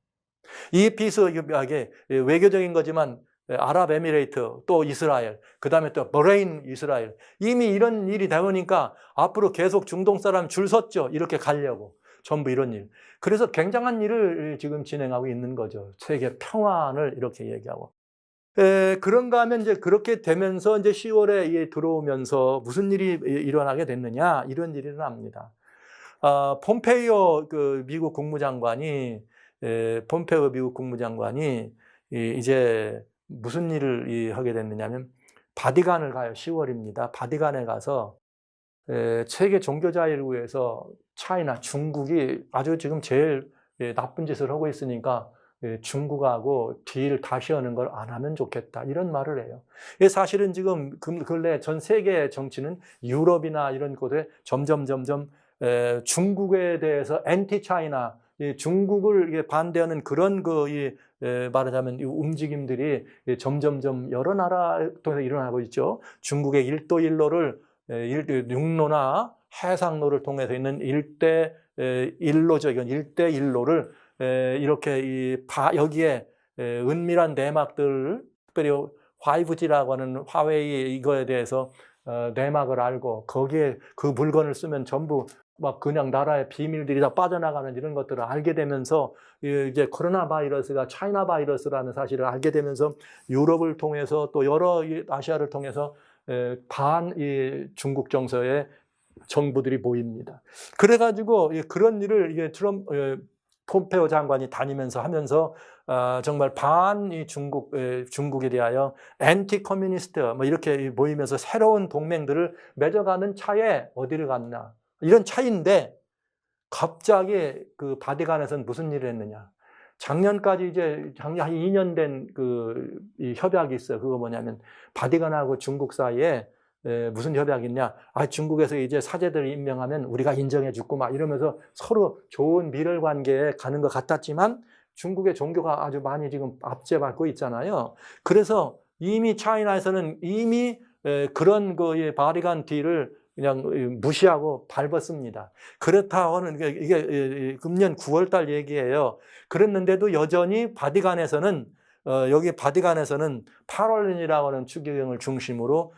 이 비슷하게 외교적인 거지만 아랍에미레이트, 또 이스라엘, 그 다음에 또 버레인 이스라엘, 이미 이런 일이 되니까 앞으로 계속 중동 사람 줄 섰죠. 이렇게 가려고. 전부 이런 일. 그래서 굉장한 일을 지금 진행하고 있는 거죠. 세계 평화안을 이렇게 얘기하고. 그런가 하면 이제 그렇게 되면서 이제 10월에 들어오면서 무슨 일이 일어나게 됐느냐, 이런 일이 일어납니다. 폼페이오 미국 국무장관이 이제 무슨 일을 하게 됐느냐면 바티칸을 가요. 10월입니다. 바티칸에 가서 세계 종교자유회에서 차이나 중국이 아주 지금 제일 나쁜 짓을 하고 있으니까 중국하고 딜 다시 하는 걸 안 하면 좋겠다, 이런 말을 해요. 사실은 지금 근래 전 세계 정치는 유럽이나 이런 곳에 점점 중국에 대해서 엔티 차이나 중국을 반대하는 그런 말하자면 움직임들이 점점 여러 나라 통해서 일어나고 있죠. 중국의 일도일로를 육로나 해상로를 통해서 있는 일대일로죠. 이건 일대일로를 이렇게 여기에 은밀한 내막들, 특별히 5G라고 하는 화웨이 이거에 대해서 내막을 알고 거기에 그 물건을 쓰면 전부 막 그냥 나라의 비밀들이 다 빠져나가는 이런 것들을 알게 되면서 이제 코로나 바이러스가 차이나 바이러스라는 사실을 알게 되면서 유럽을 통해서 또 여러 아시아를 통해서 중국 정서의 정부들이 모입니다. 그래가지고 그런 일을 폼페이오 장관이 다니면서 하면서 정말 중국에 대하여 엔티 커뮤니스트 이렇게 모이면서 새로운 동맹들을 맺어가는 차에 어디를 갔나, 이런 차인데 갑자기 그 바티칸에서는 무슨 일을 했느냐? 작년까지 이제 작년 한 2년 된 이 협약이 있어요. 그거 뭐냐면 바티칸하고 중국 사이에 무슨 협약이 있냐? 중국에서 이제 사제들을 임명하면 우리가 인정해주고 막 이러면서 서로 좋은 밀월 관계에 가는 것 같았지만 중국의 종교가 아주 많이 지금 압제받고 있잖아요. 그래서 이미 차이나에서는 이미 그런 바티칸 딜을 그냥 무시하고 밟았습니다. 그렇다 하는 이게 금년 9월 달 얘기예요. 그랬는데도 여전히 바티칸에서는 여기 바티칸에서는 8월이라고 하는 추기경을 중심으로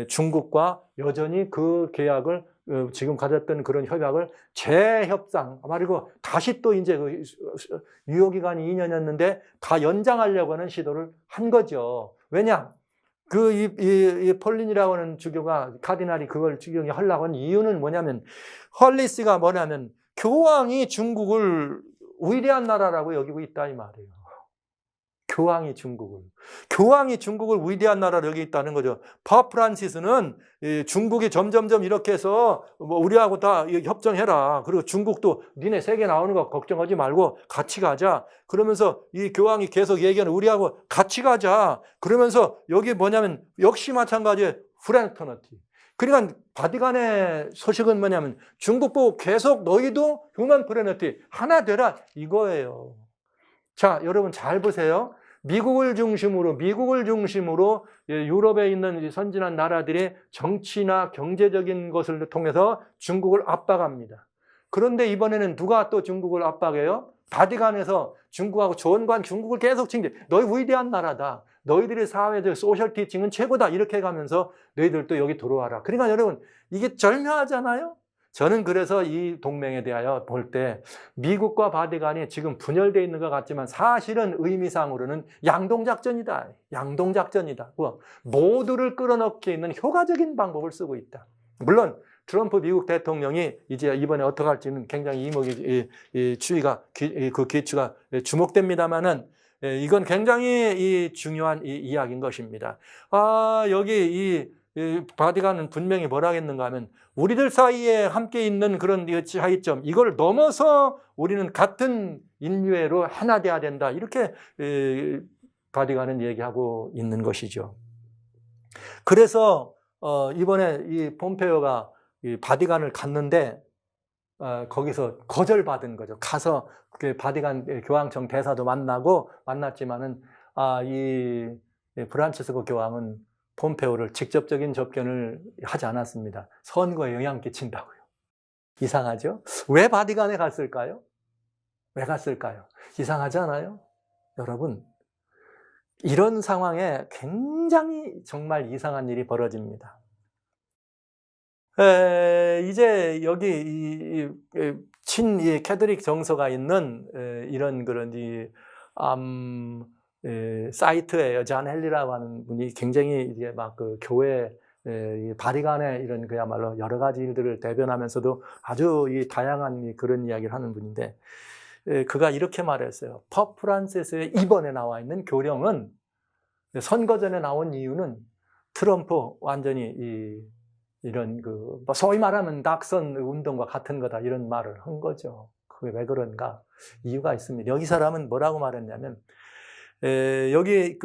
중국과 여전히 그 계약을 지금 가졌던 그런 협약을 재협상, 말이고 다시 또 이제 유효기간이 2년이었는데 다 연장하려고 하는 시도를 한 거죠. 왜냐? 이 폴린이라고 하는 주교가, 카디날이 그걸 추기경이 하려고 하는 이유는 뭐냐면, 헐리스가 뭐냐면 교황이 중국을 위대한 나라라고 여기고 있다, 이 말이에요. 교황이 중국을 위대한 나라로 여기 있다는 거죠. 파 프란시스는 중국이 점점 이렇게 해서 우리하고 다 협정해라. 그리고 중국도 니네 세계 나오는 거 걱정하지 말고 같이 가자. 그러면서 이 교황이 계속 얘기하는, 우리하고 같이 가자. 그러면서 여기 뭐냐면 역시 마찬가지에 프렌터너티. 그러니까 바티칸의 소식은 뭐냐면 중국 보고 계속 너희도 휴먼 프레너티 하나 되라, 이거예요. 자, 여러분 잘 보세요. 미국을 중심으로 유럽에 있는 선진한 나라들의 정치나 경제적인 것을 통해서 중국을 압박합니다. 그런데 이번에는 누가 또 중국을 압박해요? 바티칸에서 중국하고 좋은 관, 중국을 계속 칭찬해. 너희 위대한 나라다. 너희들의 사회적 소셜 티칭은 최고다. 이렇게 가면서 너희들도 여기 들어와라. 그러니까 여러분, 이게 절묘하잖아요. 저는 그래서 이 동맹에 대하여 볼 때 미국과 바티칸이 지금 분열되어 있는 것 같지만 사실은 의미상으로는 양동작전이다. 양동작전이다. 모두를 끌어넣기 있는 효과적인 방법을 쓰고 있다. 물론 트럼프 미국 대통령이 이제 이번에 어떻게 할지는 굉장히 추이가 주목됩니다만은 이건 굉장히 중요한 이야기인 것입니다. 여기 바티칸은 분명히 뭐라 했는가 하면 우리들 사이에 함께 있는 그런 차이점, 이걸 넘어서 우리는 같은 인류애로 하나 돼야 된다. 이렇게 바티칸은 얘기하고 있는 것이죠. 그래서 이번에 이 폼페이오가 이 바티칸을 갔는데 거기서 거절받은 거죠. 가서 그 바티칸 교황청 대사도 만났지만은 이 프란치스코 교황은 폼페이오를 직접적인 접견을 하지 않았습니다. 선거에 영향 끼친다고요. 이상하죠? 왜 바티칸에 갔을까요? 왜 갔을까요? 이상하지 않아요? 여러분, 이런 상황에 굉장히 정말 이상한 일이 벌어집니다. 이제 여기 캐톨릭 정서가 있는 이런 그런 사이트에 잔 헨리라고 하는 분이 굉장히 이제 막 그 교회 바티칸의 이런 그야말로 여러 가지 일들을 대변하면서도 아주 다양한 그런 이야기를 하는 분인데, 그가 이렇게 말했어요. 법 프란시스의 이번에 나와 있는 교령은 선거 전에 나온 이유는 트럼프 완전히 이런 소위 말하면 낙선 운동과 같은 거다, 이런 말을 한 거죠. 그게 왜 그런가? 이유가 있습니다. 여기 사람은 뭐라고 말했냐면, 여기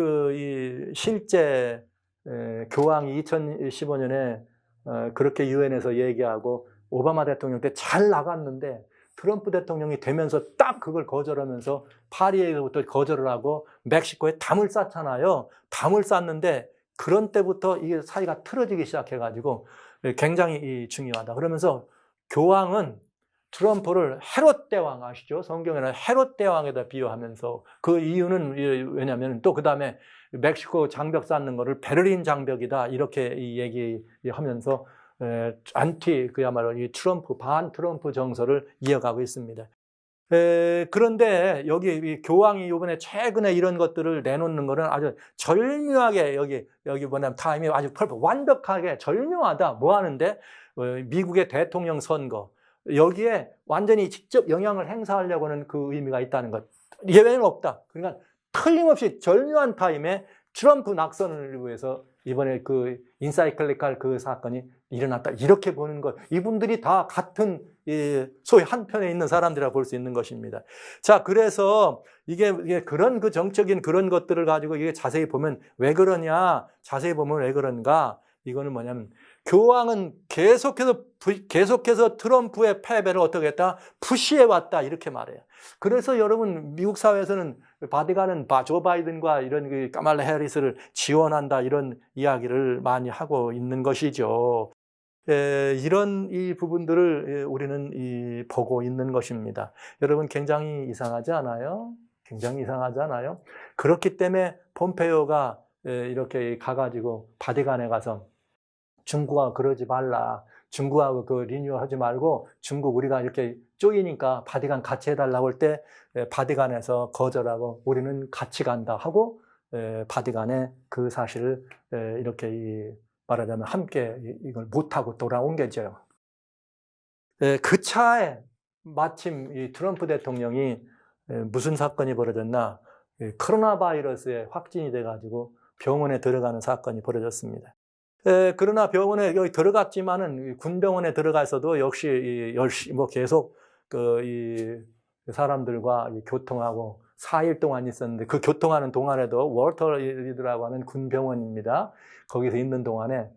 실제 교황이 2015년에 그렇게 유엔에서 얘기하고 오바마 대통령 때 잘 나갔는데 트럼프 대통령이 되면서 딱 그걸 거절하면서 파리에서부터 거절을 하고 멕시코에 담을 쌌잖아요. 담을 쌌는데 그런 때부터 이게 사이가 틀어지기 시작해가지고 굉장히 중요하다. 그러면서 교황은 트럼프를 헤롯 대왕 아시죠? 성경에는 헤롯 대왕에다 비유하면서, 그 이유는 왜냐하면 또 그 다음에 멕시코 장벽 쌓는 거를 베를린 장벽이다, 이렇게 얘기하면서 그야말로 이 트럼프, 반 트럼프 정서를 이어가고 있습니다. 그런데 여기 교황이 이번에 최근에 이런 것들을 내놓는 거는 아주 절묘하게 여기 뭐냐면 타임이 아주 완벽하게 절묘하다. 뭐 하는데 미국의 대통령 선거, 여기에 완전히 직접 영향을 행사하려고 하는 그 의미가 있다는 것. 예외는 없다. 그러니까 틀림없이 절묘한 타임에 트럼프 낙선을 위해서 이번에 그 인사이클리칼 그 사건이 일어났다, 이렇게 보는 것. 이분들이 다 같은 소위 한편에 있는 사람들이라 볼 수 있는 것입니다. 자, 그래서 이게 그런 그 정적인 그런 것들을 가지고 이게 자세히 보면 왜 그러냐, 자세히 보면 왜 그런가, 이거는 뭐냐면 교황은 계속해서 트럼프의 패배를 어떻게 했다? 푸시해 왔다, 이렇게 말해요. 그래서 여러분, 미국 사회에서는 바티칸은 조 바이든과 이런 카말라 해리스를 지원한다, 이런 이야기를 많이 하고 있는 것이죠. 이런 이 부분들을 우리는 보고 있는 것입니다. 여러분, 굉장히 이상하지 않아요? 굉장히 이상하지 않아요? 그렇기 때문에 폼페이오가 이렇게 가가지고 바티칸에 가서 중국하고 그러지 말라, 중국하고 그 리뉴하지 말고 중국 우리가 이렇게 쪼이니까 바티칸 같이 해달라고 할 때 바티칸에서 거절하고 우리는 같이 간다 하고 바티칸에 그 사실을 이렇게 말하자면 함께 이걸 못하고 돌아온 거죠. 그 차에 마침 이 트럼프 대통령이 무슨 사건이 벌어졌나, 코로나 바이러스에 확진이 돼가지고 병원에 들어가는 사건이 벌어졌습니다. 그러나 병원에 여기 들어갔지만은 군병원에 들어가서도 역시 계속 이 사람들과 교통하고 4일 동안 있었는데, 그 교통하는 동안에도 월터 리드라고 하는 군병원입니다. 거기서 있는 동안에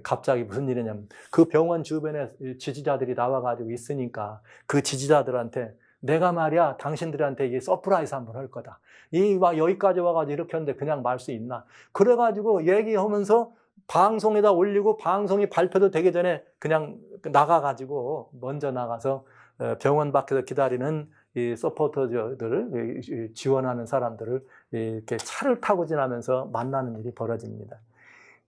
갑자기 무슨 일이냐면 그 병원 주변에 지지자들이 나와가지고 있으니까 그 지지자들한테 내가 말이야 당신들한테 이게 서프라이즈 한번 할 거다. 막 여기까지 와가지고 이렇게 하는데 그냥 말 수 있나? 그래가지고 얘기하면서 방송에다 올리고 방송이 발표도 되기 전에 그냥 나가가지고 먼저 나가서 병원 밖에서 기다리는 이 서포터들을 지원하는 사람들을 이렇게 차를 타고 지나면서 만나는 일이 벌어집니다.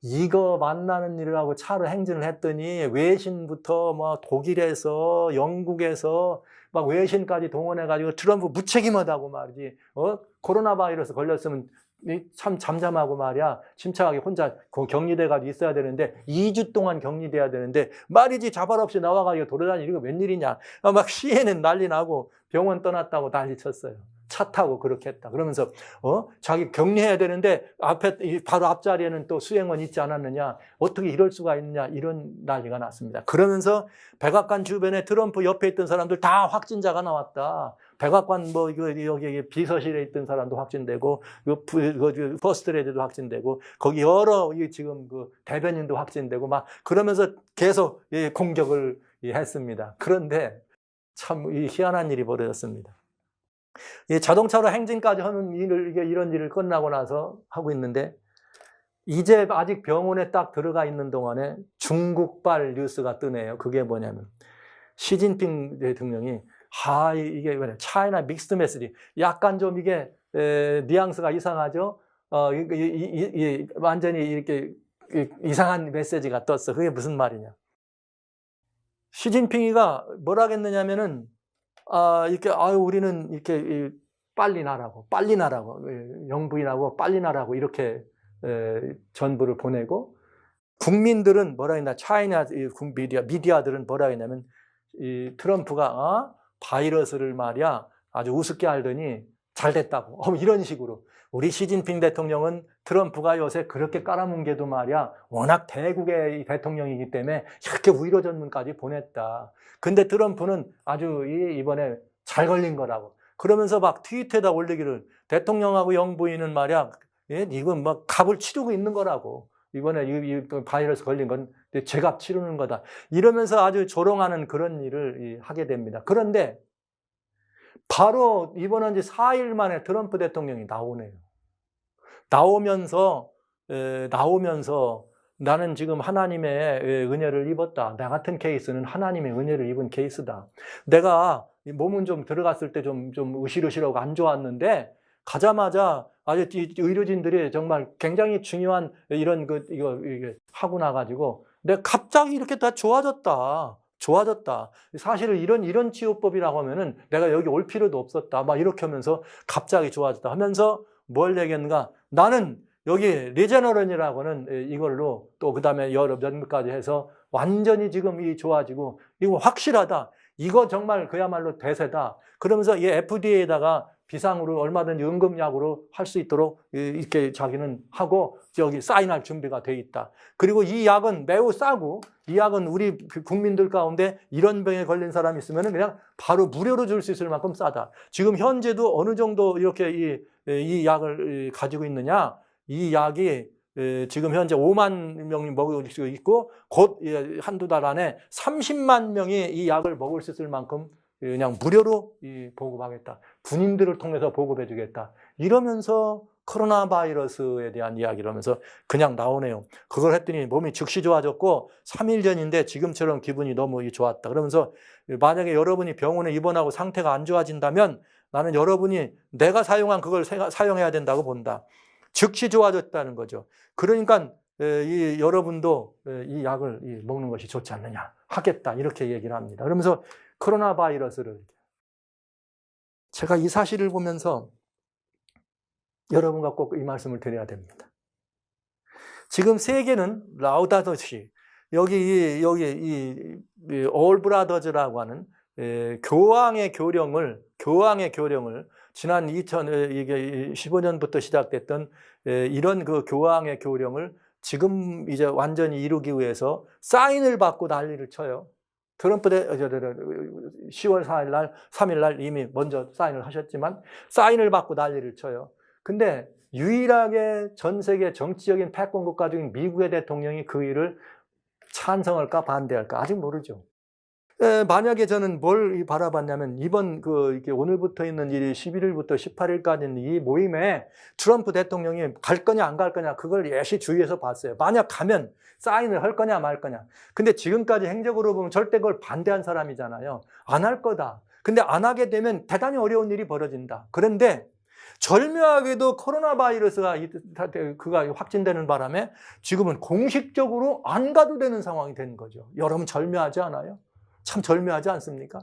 이거 만나는 일을 하고 차로 행진을 했더니 외신부터 뭐 독일에서 영국에서 막 외신까지 동원해가지고 트럼프 무책임하다고 말이지. 코로나 바이러스 걸렸으면 참 잠잠하고 말이야. 침착하게 혼자 격리돼가지고 있어야 되는데 2주 동안 격리돼야 되는데 말이지 자발 없이 나와가지고 돌아다니는 거 웬일이냐. 막 CNN 난리 나고 병원 떠났다고 난리 쳤어요. 차 타고 그렇게 했다. 그러면서 자기 격리해야 되는데 바로 앞자리에는 또 수행원 있지 않았느냐. 어떻게 이럴 수가 있느냐. 이런 난리가 났습니다. 그러면서 백악관 주변에 트럼프 옆에 있던 사람들 다 확진자가 나왔다. 백악관 여기 비서실에 있던 사람도 확진되고 퍼스트레디도 확진되고 거기 여러 지금 그 대변인도 확진되고 막 그러면서 계속 공격을 했습니다. 그런데 참 희한한 일이 벌어졌습니다. 자동차로 행진까지 하는 이런 일을 끝나고 나서 하고 있는데 이제 아직 병원에 딱 들어가 있는 동안에 중국발 뉴스가 뜨네요. 그게 뭐냐면 시진핑 대통령이 이게 뭐냐 차이나 믹스드 메시지 약간 좀 이게 뉘앙스가 이상하죠. 완전히 이렇게 이상한 메시지가 떴어. 그게 무슨 말이냐? 시진핑이가 뭐라 했느냐면은 우리는 이렇게 빨리 나라고, 영부인하고 빨리 나라고 이렇게 전부를 보내고 국민들은 뭐라 했나, 차이나 미디어들은 뭐라 했냐면 이 트럼프가 바이러스를 말이야 아주 우습게 알더니 잘 됐다고 이런 식으로. 우리 시진핑 대통령은 트럼프가 요새 그렇게 깔아뭉개도 말이야 워낙 대국의 대통령이기 때문에 이렇게 위로 전문까지 보냈다. 근데 트럼프는 아주 이번에 잘 걸린 거라고. 그러면서 막 트위터에다 올리기를 대통령하고 영부인은 말이야 이건 막 값을 치르고 있는 거라고. 이번에 이 바이러스 걸린 건 죄값 치르는 거다. 이러면서 아주 조롱하는 그런 일을 하게 됩니다. 그런데 바로 이번에 이제 4일 만에 트럼프 대통령이 나오네요. 나오면서 나는 지금 하나님의 은혜를 입었다. 나 같은 케이스는 하나님의 은혜를 입은 케이스다. 내가 몸은 좀 들어갔을 때 좀 으실으실하고 안 좋았는데 가자마자 아주 의료진들이 정말 굉장히 중요한 이런 이거 하고 나가지고 내가 갑자기 이렇게 다 좋아졌다. 사실은 이런 치유법이라고 하면은 내가 여기 올 필요도 없었다. 막 이렇게 하면서 갑자기 좋아졌다 하면서 뭘 얘기했는가? 나는 여기 리제너런이라고 하는 이걸로 또 그다음에 여러 몇 가지 해서 완전히 지금 좋아지고 이거 확실하다. 이거 정말 그야말로 대세다. 그러면서 이 FDA에다가 비상으로 얼마든지 응급약으로 할 수 있도록 이렇게 자기는 하고 여기 사인할 준비가 돼 있다. 그리고 이 약은 매우 싸고 이 약은 우리 국민들 가운데 이런 병에 걸린 사람이 있으면 그냥 바로 무료로 줄 수 있을 만큼 싸다. 지금 현재도 어느 정도 이렇게 이 약을 가지고 있느냐? 이 약이 지금 현재 5만 명이 먹을 수 있고 곧 한두 달 안에 30만 명이 이 약을 먹을 수 있을 만큼 그냥 무료로 보급하겠다. 군인들을 통해서 보급해 주겠다. 이러면서 코로나 바이러스에 대한 이야기를 하면서 그냥 나오네요. 그걸 했더니 몸이 즉시 좋아졌고 3일 전인데 지금처럼 기분이 너무 좋았다. 그러면서 만약에 여러분이 병원에 입원하고 상태가 안 좋아진다면 나는 여러분이 내가 사용한 그걸 사용해야 된다고 본다. 즉시 좋아졌다는 거죠. 그러니까 여러분도 이 약을 먹는 것이 좋지 않느냐 하겠다 이렇게 얘기를 합니다. 그러면서 코로나 바이러스를 제가 이 사실을 보면서 여러분과 꼭 이 말씀을 드려야 됩니다. 지금 세계는 라우다토시 여기 이 올브라더즈라고 하는 교황의 교령을 지난 2015년부터 시작됐던 이런 그 교황의 교령을 지금 이제 완전히 이루기 위해서 사인을 받고 난리를 쳐요. 트럼프 10월 4일 날, 3일 날 이미 먼저 사인을 하셨지만 사인을 받고 난리를 쳐요. 근데 유일하게 전 세계 정치적인 패권 국가 중인 미국의 대통령이 그 일을 찬성할까 반대할까 아직 모르죠. 만약에 저는 뭘 바라봤냐면 이번 이게 오늘부터 있는 11일부터 18일까지 있는 이 모임에 트럼프 대통령이 갈 거냐 안 갈 거냐 그걸 예시 주의해서 봤어요. 만약 가면 사인을 할 거냐 말 거냐. 근데 지금까지 행적으로 보면 절대 그걸 반대한 사람이잖아요. 안 할 거다. 근데 안 하게 되면 대단히 어려운 일이 벌어진다. 그런데 절묘하게도 코로나 바이러스가 그가 확진되는 바람에 지금은 공식적으로 안 가도 되는 상황이 된 거죠. 여러분 절묘하지 않아요? 참 절묘하지 않습니까?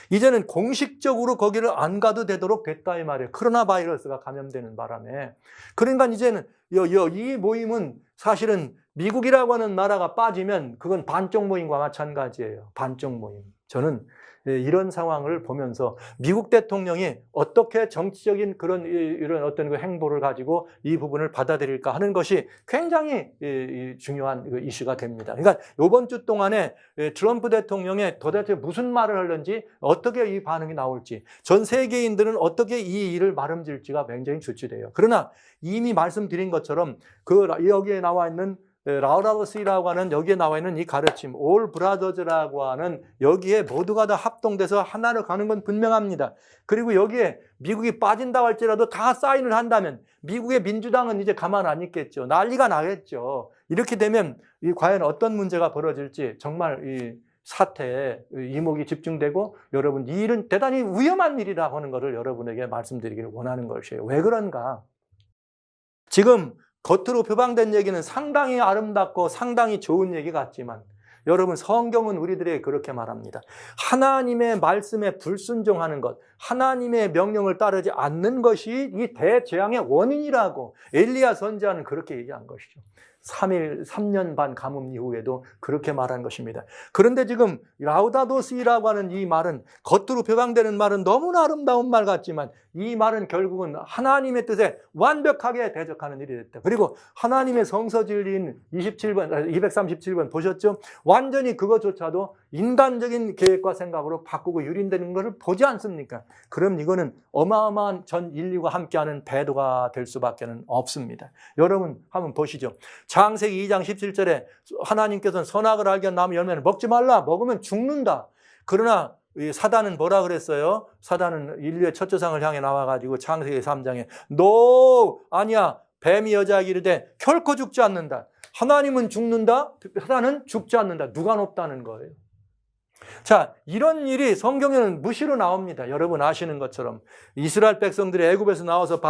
이제는 공식적으로 거기를 안 가도 되도록 됐다 이 말이에요. 코로나 바이러스가 감염되는 바람에. 그러니까 이제는 이 모임은 사실은 미국이라고 하는 나라가 빠지면 그건 반쪽 모임과 마찬가지예요. 반쪽 모임. 저는 이런 상황을 보면서 미국 대통령이 어떻게 정치적인 이런 어떤 그 행보를 가지고 이 부분을 받아들일까 하는 것이 굉장히 중요한 이슈가 됩니다. 그러니까 이번 주 동안에 트럼프 대통령이 도대체 무슨 말을 하는지, 어떻게 이 반응이 나올지, 전 세계인들은 어떻게 이 일을 마름질지가 굉장히 주시돼요. 그러나 이미 말씀드린 것처럼 여기에 나와 있는 라우다도스라고 하는 여기에 나와 있는 이 가르침, 올 브라더즈라고 하는 여기에 모두가 다 합동돼서 하나로 가는 건 분명합니다. 그리고 여기에 미국이 빠진다고 할지라도 다 사인을 한다면 미국의 민주당은 이제 가만 안 있겠죠. 난리가 나겠죠. 이렇게 되면 과연 어떤 문제가 벌어질지 정말 이 사태에 이목이 집중되고, 여러분 이 일은 대단히 위험한 일이라 하는 것을 여러분에게 말씀드리기를 원하는 것이에요. 왜 그런가? 지금 겉으로 표방된 얘기는 상당히 아름답고 상당히 좋은 얘기 같지만 여러분 성경은 우리들에게 그렇게 말합니다. 하나님의 말씀에 불순종하는 것, 하나님의 명령을 따르지 않는 것이 이 대재앙의 원인이라고 엘리야 선지자는 그렇게 얘기한 것이죠. 3년 반 가뭄 이후에도 그렇게 말한 것입니다. 그런데 지금 라우다도스라고 하는 이 말은, 겉으로 표방되는 말은 너무나 아름다운 말 같지만 이 말은 결국은 하나님의 뜻에 완벽하게 대적하는 일이 됐다. 그리고 하나님의 성서 진리인 237번 보셨죠? 완전히 그것조차도 인간적인 계획과 생각으로 바꾸고 유린되는 것을 보지 않습니까? 그럼 이거는 어마어마한 전 인류가 함께하는 배도가 될 수밖에 없습니다. 여러분 한번 보시죠. 창세기 2장 17절에 하나님께서는 선악을 알게 한 나무 열매를 먹지 말라, 먹으면 죽는다. 그러나 사단은 뭐라 그랬어요? 사단은 인류의 첫 조상을 향해 나와가지고 창세기 3장에 너 아니야, 뱀이 여자에게 이르되 결코 죽지 않는다. 하나님은 죽는다, 사단은 죽지 않는다. 누가 높다는 거예요? 자, 이런 일이 성경에는 무시로 나옵니다. 여러분 아시는 것처럼 이스라엘 백성들이 애굽에서 나와서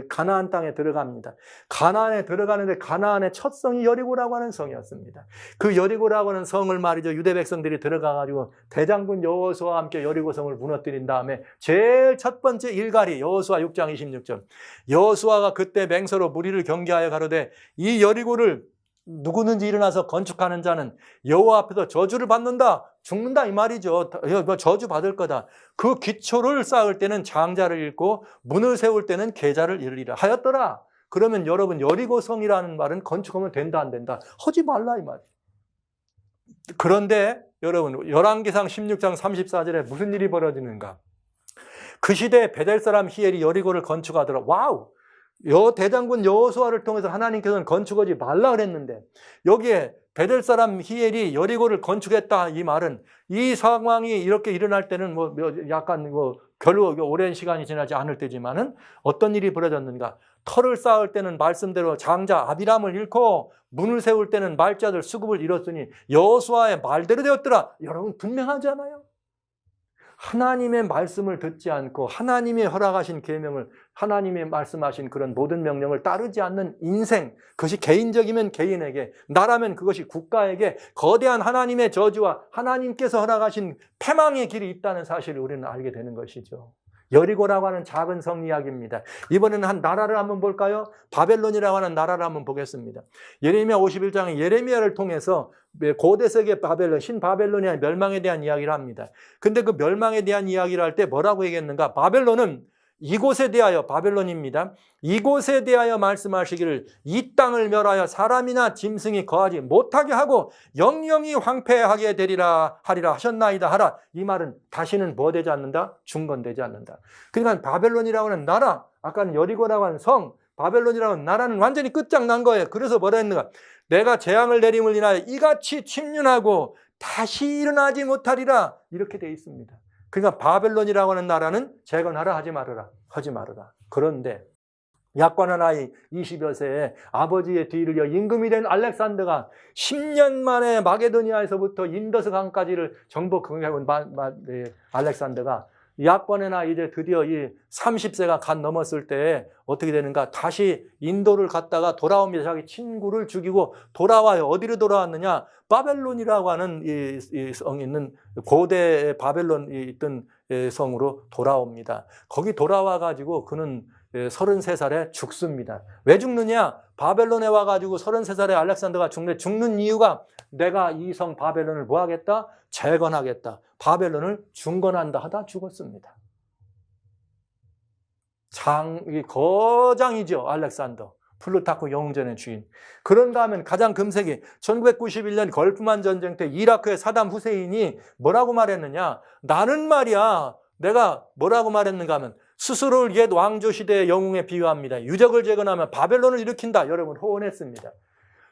가나안 땅에 들어갑니다. 가나안에 들어가는데 가나안의 첫 성이 여리고라고 하는 성이었습니다. 그 여리고라고 하는 성을 말이죠, 유대 백성들이 들어가가지고 대장군 여호수아와 함께 여리고성을 무너뜨린 다음에 제일 첫 번째 일갈이 여호수아 6장 26절, 여호수아가 그때 맹서로 무리를 경계하여 가로되 이 여리고를 누구든지 일어나서 건축하는 자는 여호와 앞에서 저주를 받는다, 죽는다 이 말이죠. 저주 받을 거다. 그 기초를 쌓을 때는 장자를 잃고 문을 세울 때는 계자를 잃으리라 하였더라. 그러면 여러분 여리고성이라는 말은 건축하면 된다 안 된다? 하지 말라 이 말이에요. 그런데 여러분 열왕기상 16장 34절에 무슨 일이 벌어지는가? 그 시대에 베델 사람 히엘이 여리고를 건축하더라. 와우! 대장군 여호수아를 통해서 하나님께서는 건축하지 말라 그랬는데 여기에 베델 사람 히엘이 여리고를 건축했다 이 말은, 이 상황이 이렇게 일어날 때는 약간 별로 오랜 시간이 지나지 않을 때지만은 어떤 일이 벌어졌는가? 터를 쌓을 때는 말씀대로 장자 아비람을 잃고 문을 세울 때는 말자들 수급을 잃었으니 여호수아의 말대로 되었더라. 여러분 분명하잖아요. 하나님의 말씀을 듣지 않고 하나님이 허락하신 계명을, 하나님이 말씀하신 그런 모든 명령을 따르지 않는 인생, 그것이 개인적이면 개인에게, 나라면 그것이 국가에게 거대한 하나님의 저주와 하나님께서 허락하신 패망의 길이 있다는 사실을 우리는 알게 되는 것이죠. 여리고라고 하는 작은 성 이야기입니다. 이번에는 한 나라를 한번 볼까요? 바벨론이라고 하는 나라를 한번 보겠습니다. 예레미야 51장에 예레미야를 통해서 고대 세계 바벨론, 신바벨로니아의 멸망에 대한 이야기를 합니다. 근데 그 멸망에 대한 이야기를 할 때 뭐라고 얘기했는가? 바벨론은 이곳에 대하여, 바벨론입니다. 이곳에 대하여 말씀하시기를 이 땅을 멸하여 사람이나 짐승이 거하지 못하게 하고 영영이 황폐하게 되리라 하리라 하셨나이다 하라. 이 말은 다시는 뭐 되지 않는다? 중건되지 않는다. 그러니까 바벨론이라고 하는 나라, 아까는 여리고라고 하는 성, 바벨론이라고 하는 나라는 완전히 끝장난 거예요. 그래서 뭐라 했는가? 내가 재앙을 내림을 인하여 이같이 침륜하고 다시 일어나지 못하리라. 이렇게 되어 있습니다. 그러니까 바벨론이라고 하는 나라는 재건하라 하지 말아라. 하지 말아라. 그런데 약관한 아이 20여 세에 아버지의 뒤를 이어 임금이 된 알렉산더가 10년 만에 마게도니아에서부터 인더스 강까지를 정복한 알렉산더가 야권에나 이제 드디어 이 30세가 간 넘었을 때 어떻게 되는가? 다시 인도를 갔다가 돌아오면서 자기 친구를 죽이고 돌아와요. 어디로 돌아왔느냐? 바벨론이라고 하는 이 성이 있는 고대 바벨론이 있던 성으로 돌아옵니다. 거기 돌아와 가지고 그는 33살에 죽습니다. 왜 죽느냐? 바벨론에 와가지고 33살에 알렉산더가 죽는 이유가 내가 이 성 바벨론을 뭐 하겠다? 재건하겠다. 바벨론을 중건한다 하다 죽었습니다. 거장이죠. 알렉산더. 플루타크 영웅전의 주인. 그런가 하면 가장 금세기 1991년 걸프만 전쟁 때 이라크의 사담 후세인이 뭐라고 말했느냐? 나는 말이야. 내가 뭐라고 말했는가 하면 스스로를 옛 왕조 시대의 영웅에 비유합니다. 유적을 재건하면 바벨론을 일으킨다. 여러분 호언했습니다.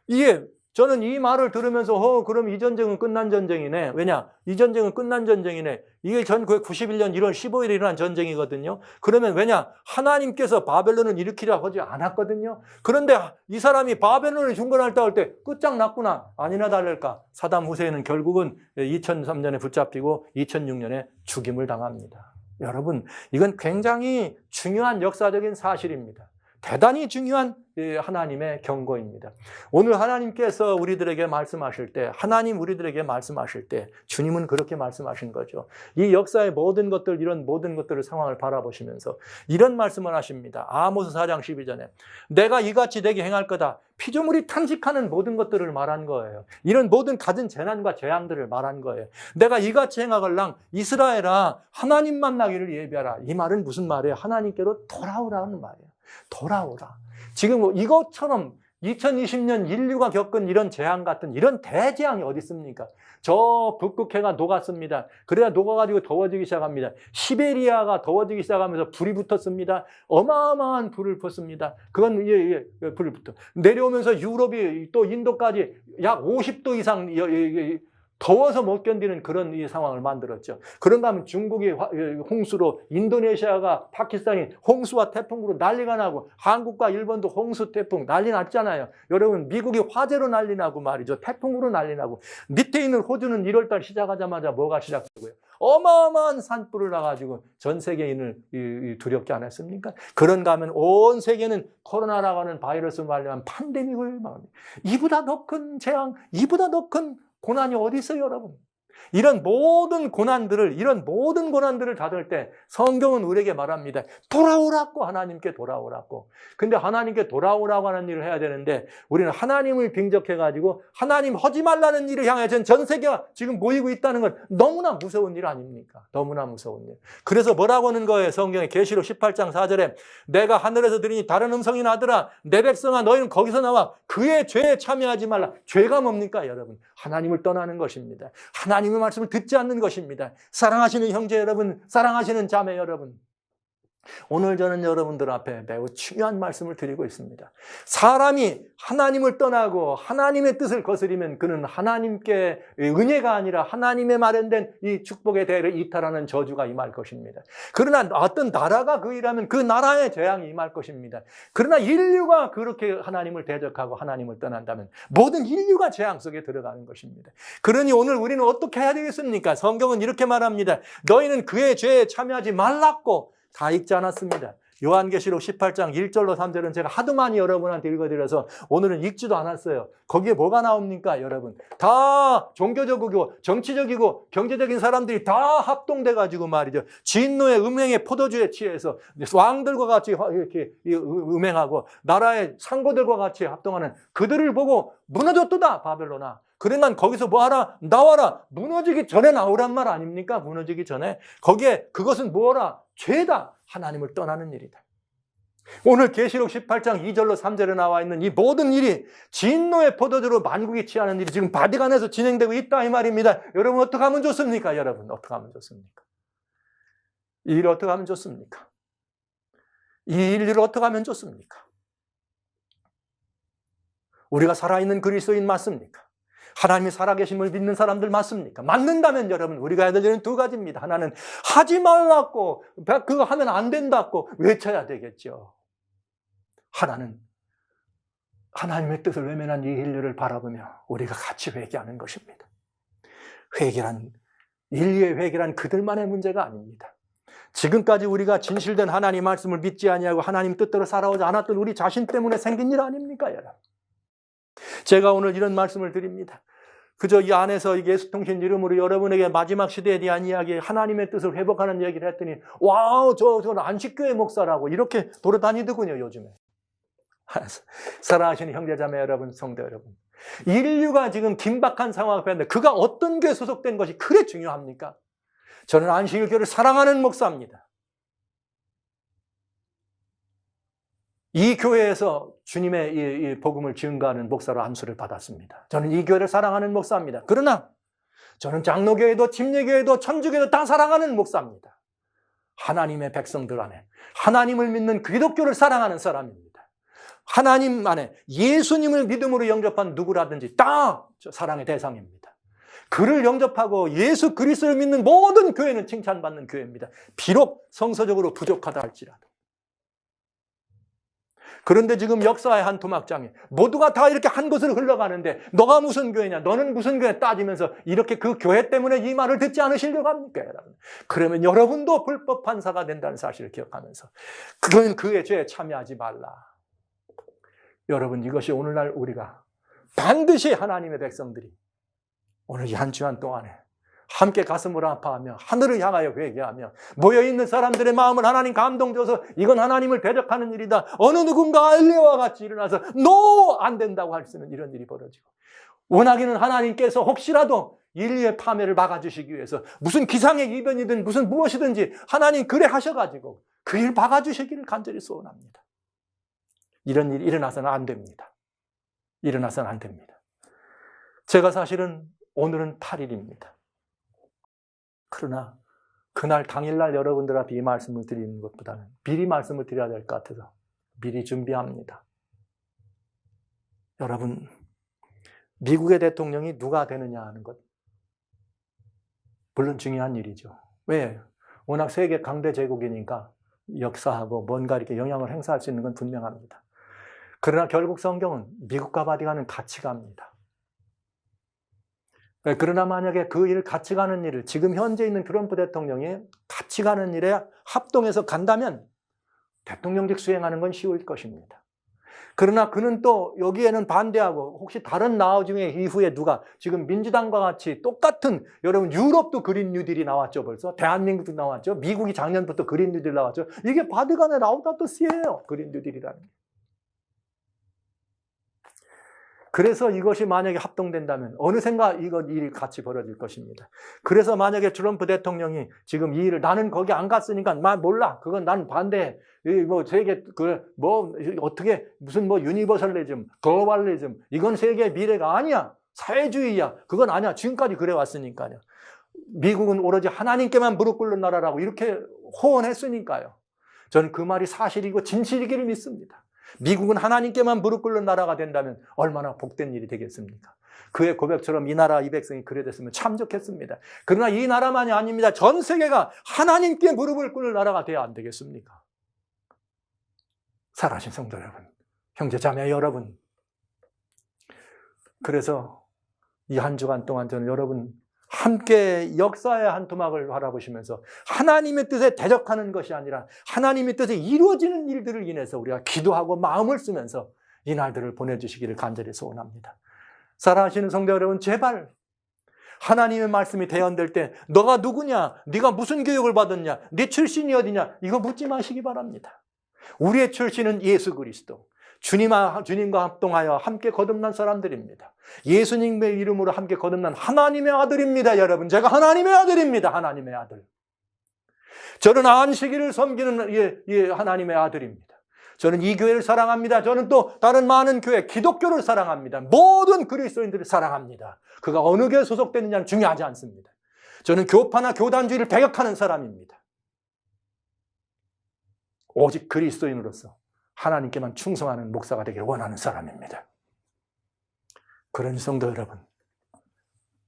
이게 저는 이 말을 들으면서 그럼 이 전쟁은 끝난 전쟁이네. 왜냐? 이 전쟁은 끝난 전쟁이네. 이게 1991년 1월 15일에 일어난 전쟁이거든요. 그러면 왜냐? 하나님께서 바벨론을 일으키려고 하지 않았거든요. 그런데 이 사람이 바벨론을 중건할 때 끝장났구나. 아니나 다를까. 사담 후세인은 결국은 2003년에 붙잡히고 2006년에 죽임을 당합니다. 여러분, 이건 굉장히 중요한 역사적인 사실입니다. 대단히 중요한 하나님의 경고입니다. 오늘 하나님께서 우리들에게 말씀하실 때, 하나님 우리들에게 말씀하실 때 주님은 그렇게 말씀하신 거죠. 이 역사의 모든 것들, 이런 모든 것들을 상황을 바라보시면서 이런 말씀을 하십니다. 아모스 4장 12절에 내가 이같이 내게 행할 거다. 피조물이 탄식하는 모든 것들을 말한 거예요. 이런 모든 갖은 재난과 재앙들을 말한 거예요. 내가 이같이 행하걸랑 이스라엘아 하나님 만나기를 예비하라. 이 말은 무슨 말이에요? 하나님께로 돌아오라는 말이에요. 돌아오라. 지금 이것처럼 2020년 인류가 겪은 이런 재앙 같은 이런 대재앙이 어디 있습니까? 저 북극해가 녹았습니다. 그래야 녹아가지고 더워지기 시작합니다. 시베리아가 더워지기 시작하면서 불이 붙었습니다. 어마어마한 불을 폈습니다. 그건 불이 붙어. 내려오면서 유럽이 또 인도까지 약 50도 이상 더워서 못 견디는 그런 이 상황을 만들었죠. 그런가 하면 중국이 홍수로, 인도네시아가, 파키스탄이 홍수와 태풍으로 난리가 나고 한국과 일본도 홍수, 태풍 난리 났잖아요. 여러분 미국이 화재로 난리 나고 말이죠. 태풍으로 난리 나고 밑에 있는 호주는 1월달 시작하자마자 뭐가 시작되고요. 어마어마한 산불을 나가지고 전 세계인을 두렵게 안 했습니까? 그런가 하면 온 세계는 코로나라고 하는 바이러스로 말미암은 팬데믹을 말합니다. 이보다 더 큰 재앙, 이보다 더 큰 고난이 어디 있어요, 여러분? 이런 모든 고난들을 받을 때 성경은 우리에게 말합니다. 돌아오라고, 하나님께 돌아오라고. 근데 하나님께 돌아오라고 하는 일을 해야 되는데 우리는 하나님을 빙적해가지고 하나님 하지 말라는 일을 향해 전 세계가 지금 모이고 있다는 건 너무나 무서운 일 아닙니까? 너무나 무서운 일. 그래서 뭐라고 하는 거예요? 성경의 계시록 18장 4절에 내가 하늘에서 들으니 다른 음성이 나더라. 내 백성아 너희는 거기서 나와 그의 죄에 참여하지 말라. 죄가 뭡니까, 여러분? 하나님을 떠나는 것입니다. 하나님의 말씀을 듣지 않는 것입니다. 사랑하시는 형제 여러분, 사랑하시는 자매 여러분, 오늘 저는 여러분들 앞에 매우 중요한 말씀을 드리고 있습니다. 사람이 하나님을 떠나고 하나님의 뜻을 거스리면 그는 하나님께 은혜가 아니라 하나님의 마련된 이 축복의 대를 이탈하는 저주가 임할 것입니다. 그러나 어떤 나라가 그 일하면 그 나라의 재앙이 임할 것입니다. 그러나 인류가 그렇게 하나님을 대적하고 하나님을 떠난다면 모든 인류가 재앙 속에 들어가는 것입니다. 그러니 오늘 우리는 어떻게 해야 되겠습니까? 성경은 이렇게 말합니다. 너희는 그의 죄에 참여하지 말라고 다 읽지 않았습니다. 요한계시록 18장 1절로 3절은 제가 하도 많이 여러분한테 읽어드려서 오늘은 읽지도 않았어요. 거기에 뭐가 나옵니까, 여러분? 다 종교적이고 정치적이고 경제적인 사람들이 다 합동돼가지고 말이죠. 진노의 음행의 포도주에 취해서 왕들과 같이 이렇게 음행하고 나라의 상고들과 같이 합동하는 그들을 보고 무너졌도다, 바벨론아. 그러면 거기서 뭐하라? 나와라. 무너지기 전에 나오란 말 아닙니까? 무너지기 전에. 거기에 그것은 뭐라? 죄다. 하나님을 떠나는 일이다. 오늘 계시록 18장 2절로 3절에 나와 있는 이 모든 일이 진노의 포도주로 만국이 취하는 일이 지금 바티칸에서 진행되고 있다 이 말입니다. 여러분 어떻게 하면 좋습니까? 여러분 어떻게 하면 좋습니까? 이 일을 어떻게 하면 좋습니까? 이 일을 어떻게 하면 좋습니까? 우리가 살아있는 그리스도인 맞습니까? 하나님이 살아계심을 믿는 사람들 맞습니까? 맞는다면 여러분 우리가 해야 될 일은 두 가지입니다. 하나는 하지 말라고, 그거 하면 안 된다고 외쳐야 되겠죠. 하나는 하나님의 뜻을 외면한 이 인류를 바라보며 우리가 같이 회개하는 것입니다. 회개란, 인류의 회개란 그들만의 문제가 아닙니다. 지금까지 우리가 진실된 하나님 말씀을 믿지 아니하고 하나님 뜻대로 살아오지 않았던 우리 자신 때문에 생긴 일 아닙니까, 여러분? 제가 오늘 이런 말씀을 드립니다. 그저 이 안에서 예수통신 이름으로 여러분에게 마지막 시대에 대한 이야기, 하나님의 뜻을 회복하는 얘기를 했더니 와우, 저는 안식교회 목사라고 이렇게 돌아다니더군요, 요즘에. 사랑하시는 형제자매 여러분, 성도 여러분, 인류가 지금 긴박한 상황 앞에 있는데 그가 어떤 교회에 소속된 것이 그래 중요합니까? 저는 안식일교회를 사랑하는 목사입니다. 이 교회에서 주님의 이 복음을 증거하는 목사로 안수를 받았습니다. 저는 이 교회를 사랑하는 목사입니다. 그러나 저는 장로교회도 침례교회도 천주교회도 다 사랑하는 목사입니다. 하나님의 백성들 안에 하나님을 믿는 기독교를 사랑하는 사람입니다. 하나님 안에 예수님을 믿음으로 영접한 누구라든지 다 사랑의 대상입니다. 그를 영접하고 예수 그리스도를 믿는 모든 교회는 칭찬받는 교회입니다. 비록 성서적으로 부족하다 할지라도. 그런데 지금 역사의 한 토막장에 모두가 다 이렇게 한 곳으로 흘러가는데 너가 무슨 교회냐, 너는 무슨 교회 따지면서 이렇게 그 교회 때문에 이 말을 듣지 않으시려고 합니까, 여러분? 그러면 여러분도 불법 판사가 된다는 사실을 기억하면서 그건 그의 죄에 참여하지 말라. 여러분, 이것이 오늘날 우리가 반드시 하나님의 백성들이 오늘 이 한 주간 동안에 함께 가슴을 아파하며 하늘을 향하여 회개하며 모여있는 사람들의 마음을 하나님 감동줘서 이건 하나님을 대적하는 일이다. 어느 누군가 엘리야와 같이 일어나서 노! 안 된다고 할 수 있는 이런 일이 벌어지고, 원하기는 하나님께서 혹시라도 인류의 파멸을 막아주시기 위해서 무슨 기상의 이변이든 무슨 무엇이든지 하나님 그래 하셔가지고 그 일 막아주시기를 간절히 소원합니다. 이런 일이 일어나서는 안 됩니다. 일어나서는 안 됩니다. 제가 사실은 오늘은 8일입니다. 그러나 그날 당일날 여러분들 앞에 이 말씀을 드리는 것보다는 미리 말씀을 드려야 될 것 같아서 미리 준비합니다. 여러분, 미국의 대통령이 누가 되느냐 하는 것 물론 중요한 일이죠. 왜? 워낙 세계 강대 제국이니까 역사하고 뭔가 이렇게 영향을 행사할 수 있는 건 분명합니다. 그러나 결국 성경은 미국과 바티칸은 같이 갑니다. 그러나 만약에 그 일 같이 가는 일을 지금 현재 있는 트럼프 대통령이 같이 가는 일에 합동해서 간다면 대통령직 수행하는 건 쉬울 것입니다. 그러나 그는 또 여기에는 반대하고 혹시 다른 나중에 이후에 누가 지금 민주당과 같이 똑같은, 여러분 유럽도 그린 뉴딜이 나왔죠. 벌써 대한민국도 나왔죠. 미국이 작년부터 그린 뉴딜 나왔죠. 이게 바티칸의 라우다토 시예요. 그린 뉴딜이라는 게. 그래서 이것이 만약에 합동된다면 어느샌가 이것 일이 같이 벌어질 것입니다. 그래서 만약에 트럼프 대통령이 지금 이 일을 나는 거기 안 갔으니까 몰라. 그건 난 반대해. 뭐 세계 어떻게 무슨 유니버설리즘, 글로벌리즘 이건 세계의 미래가 아니야. 사회주의야. 그건 아니야. 지금까지 그래 왔으니까요. 미국은 오로지 하나님께만 무릎 꿇는 나라라고 이렇게 호언했으니까요. 저는 그 말이 사실이고 진실이기를 믿습니다. 미국은 하나님께만 무릎 꿇는 나라가 된다면 얼마나 복된 일이 되겠습니까? 그의 고백처럼 이 나라 이 백성이 그래 됐으면 참 좋겠습니다. 그러나 이 나라만이 아닙니다. 전 세계가 하나님께 무릎을 꿇는 나라가 돼야 안 되겠습니까? 사랑하신 성도 여러분, 형제 자매 여러분, 그래서 이 한 주간 동안 저는 여러분 함께 역사의 한 토막을 바라보시면서 하나님의 뜻에 대적하는 것이 아니라 하나님의 뜻에 이루어지는 일들을 인해서 우리가 기도하고 마음을 쓰면서 이 날들을 보내주시기를 간절히 소원합니다. 사랑하시는 성도 여러분, 제발 하나님의 말씀이 대언될 때 너가 누구냐, 네가 무슨 교육을 받았냐, 네 출신이 어디냐, 이거 묻지 마시기 바랍니다. 우리의 출신은 예수 그리스도, 주님과 합동하여 함께 거듭난 사람들입니다. 예수님의 이름으로 함께 거듭난 하나님의 아들입니다. 여러분, 제가 하나님의 아들입니다. 하나님의 아들. 저는 안식일을 섬기는 하나님의 아들입니다. 저는 이 교회를 사랑합니다. 저는 또 다른 많은 교회, 기독교를 사랑합니다. 모든 그리스도인들을 사랑합니다. 그가 어느 교회에 소속되느냐는 중요하지 않습니다. 저는 교파나 교단주의를 배격하는 사람입니다. 오직 그리스도인으로서 하나님께만 충성하는 목사가 되기를 원하는 사람입니다. 그런 성도 여러분,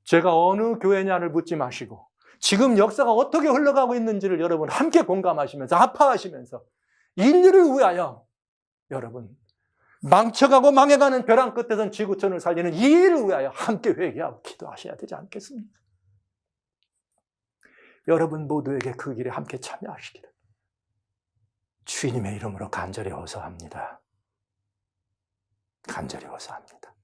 제가 어느 교회냐를 묻지 마시고 지금 역사가 어떻게 흘러가고 있는지를 여러분 함께 공감하시면서 아파하시면서 인류를 위하여 여러분 망쳐가고 망해가는 벼랑 끝에선 지구촌을 살리는 이 일을 위하여 함께 회개하고 기도하셔야 되지 않겠습니까? 여러분 모두에게 그 길에 함께 참여하시기를 주님의 이름으로 간절히 호소합니다. 간절히 호소합니다.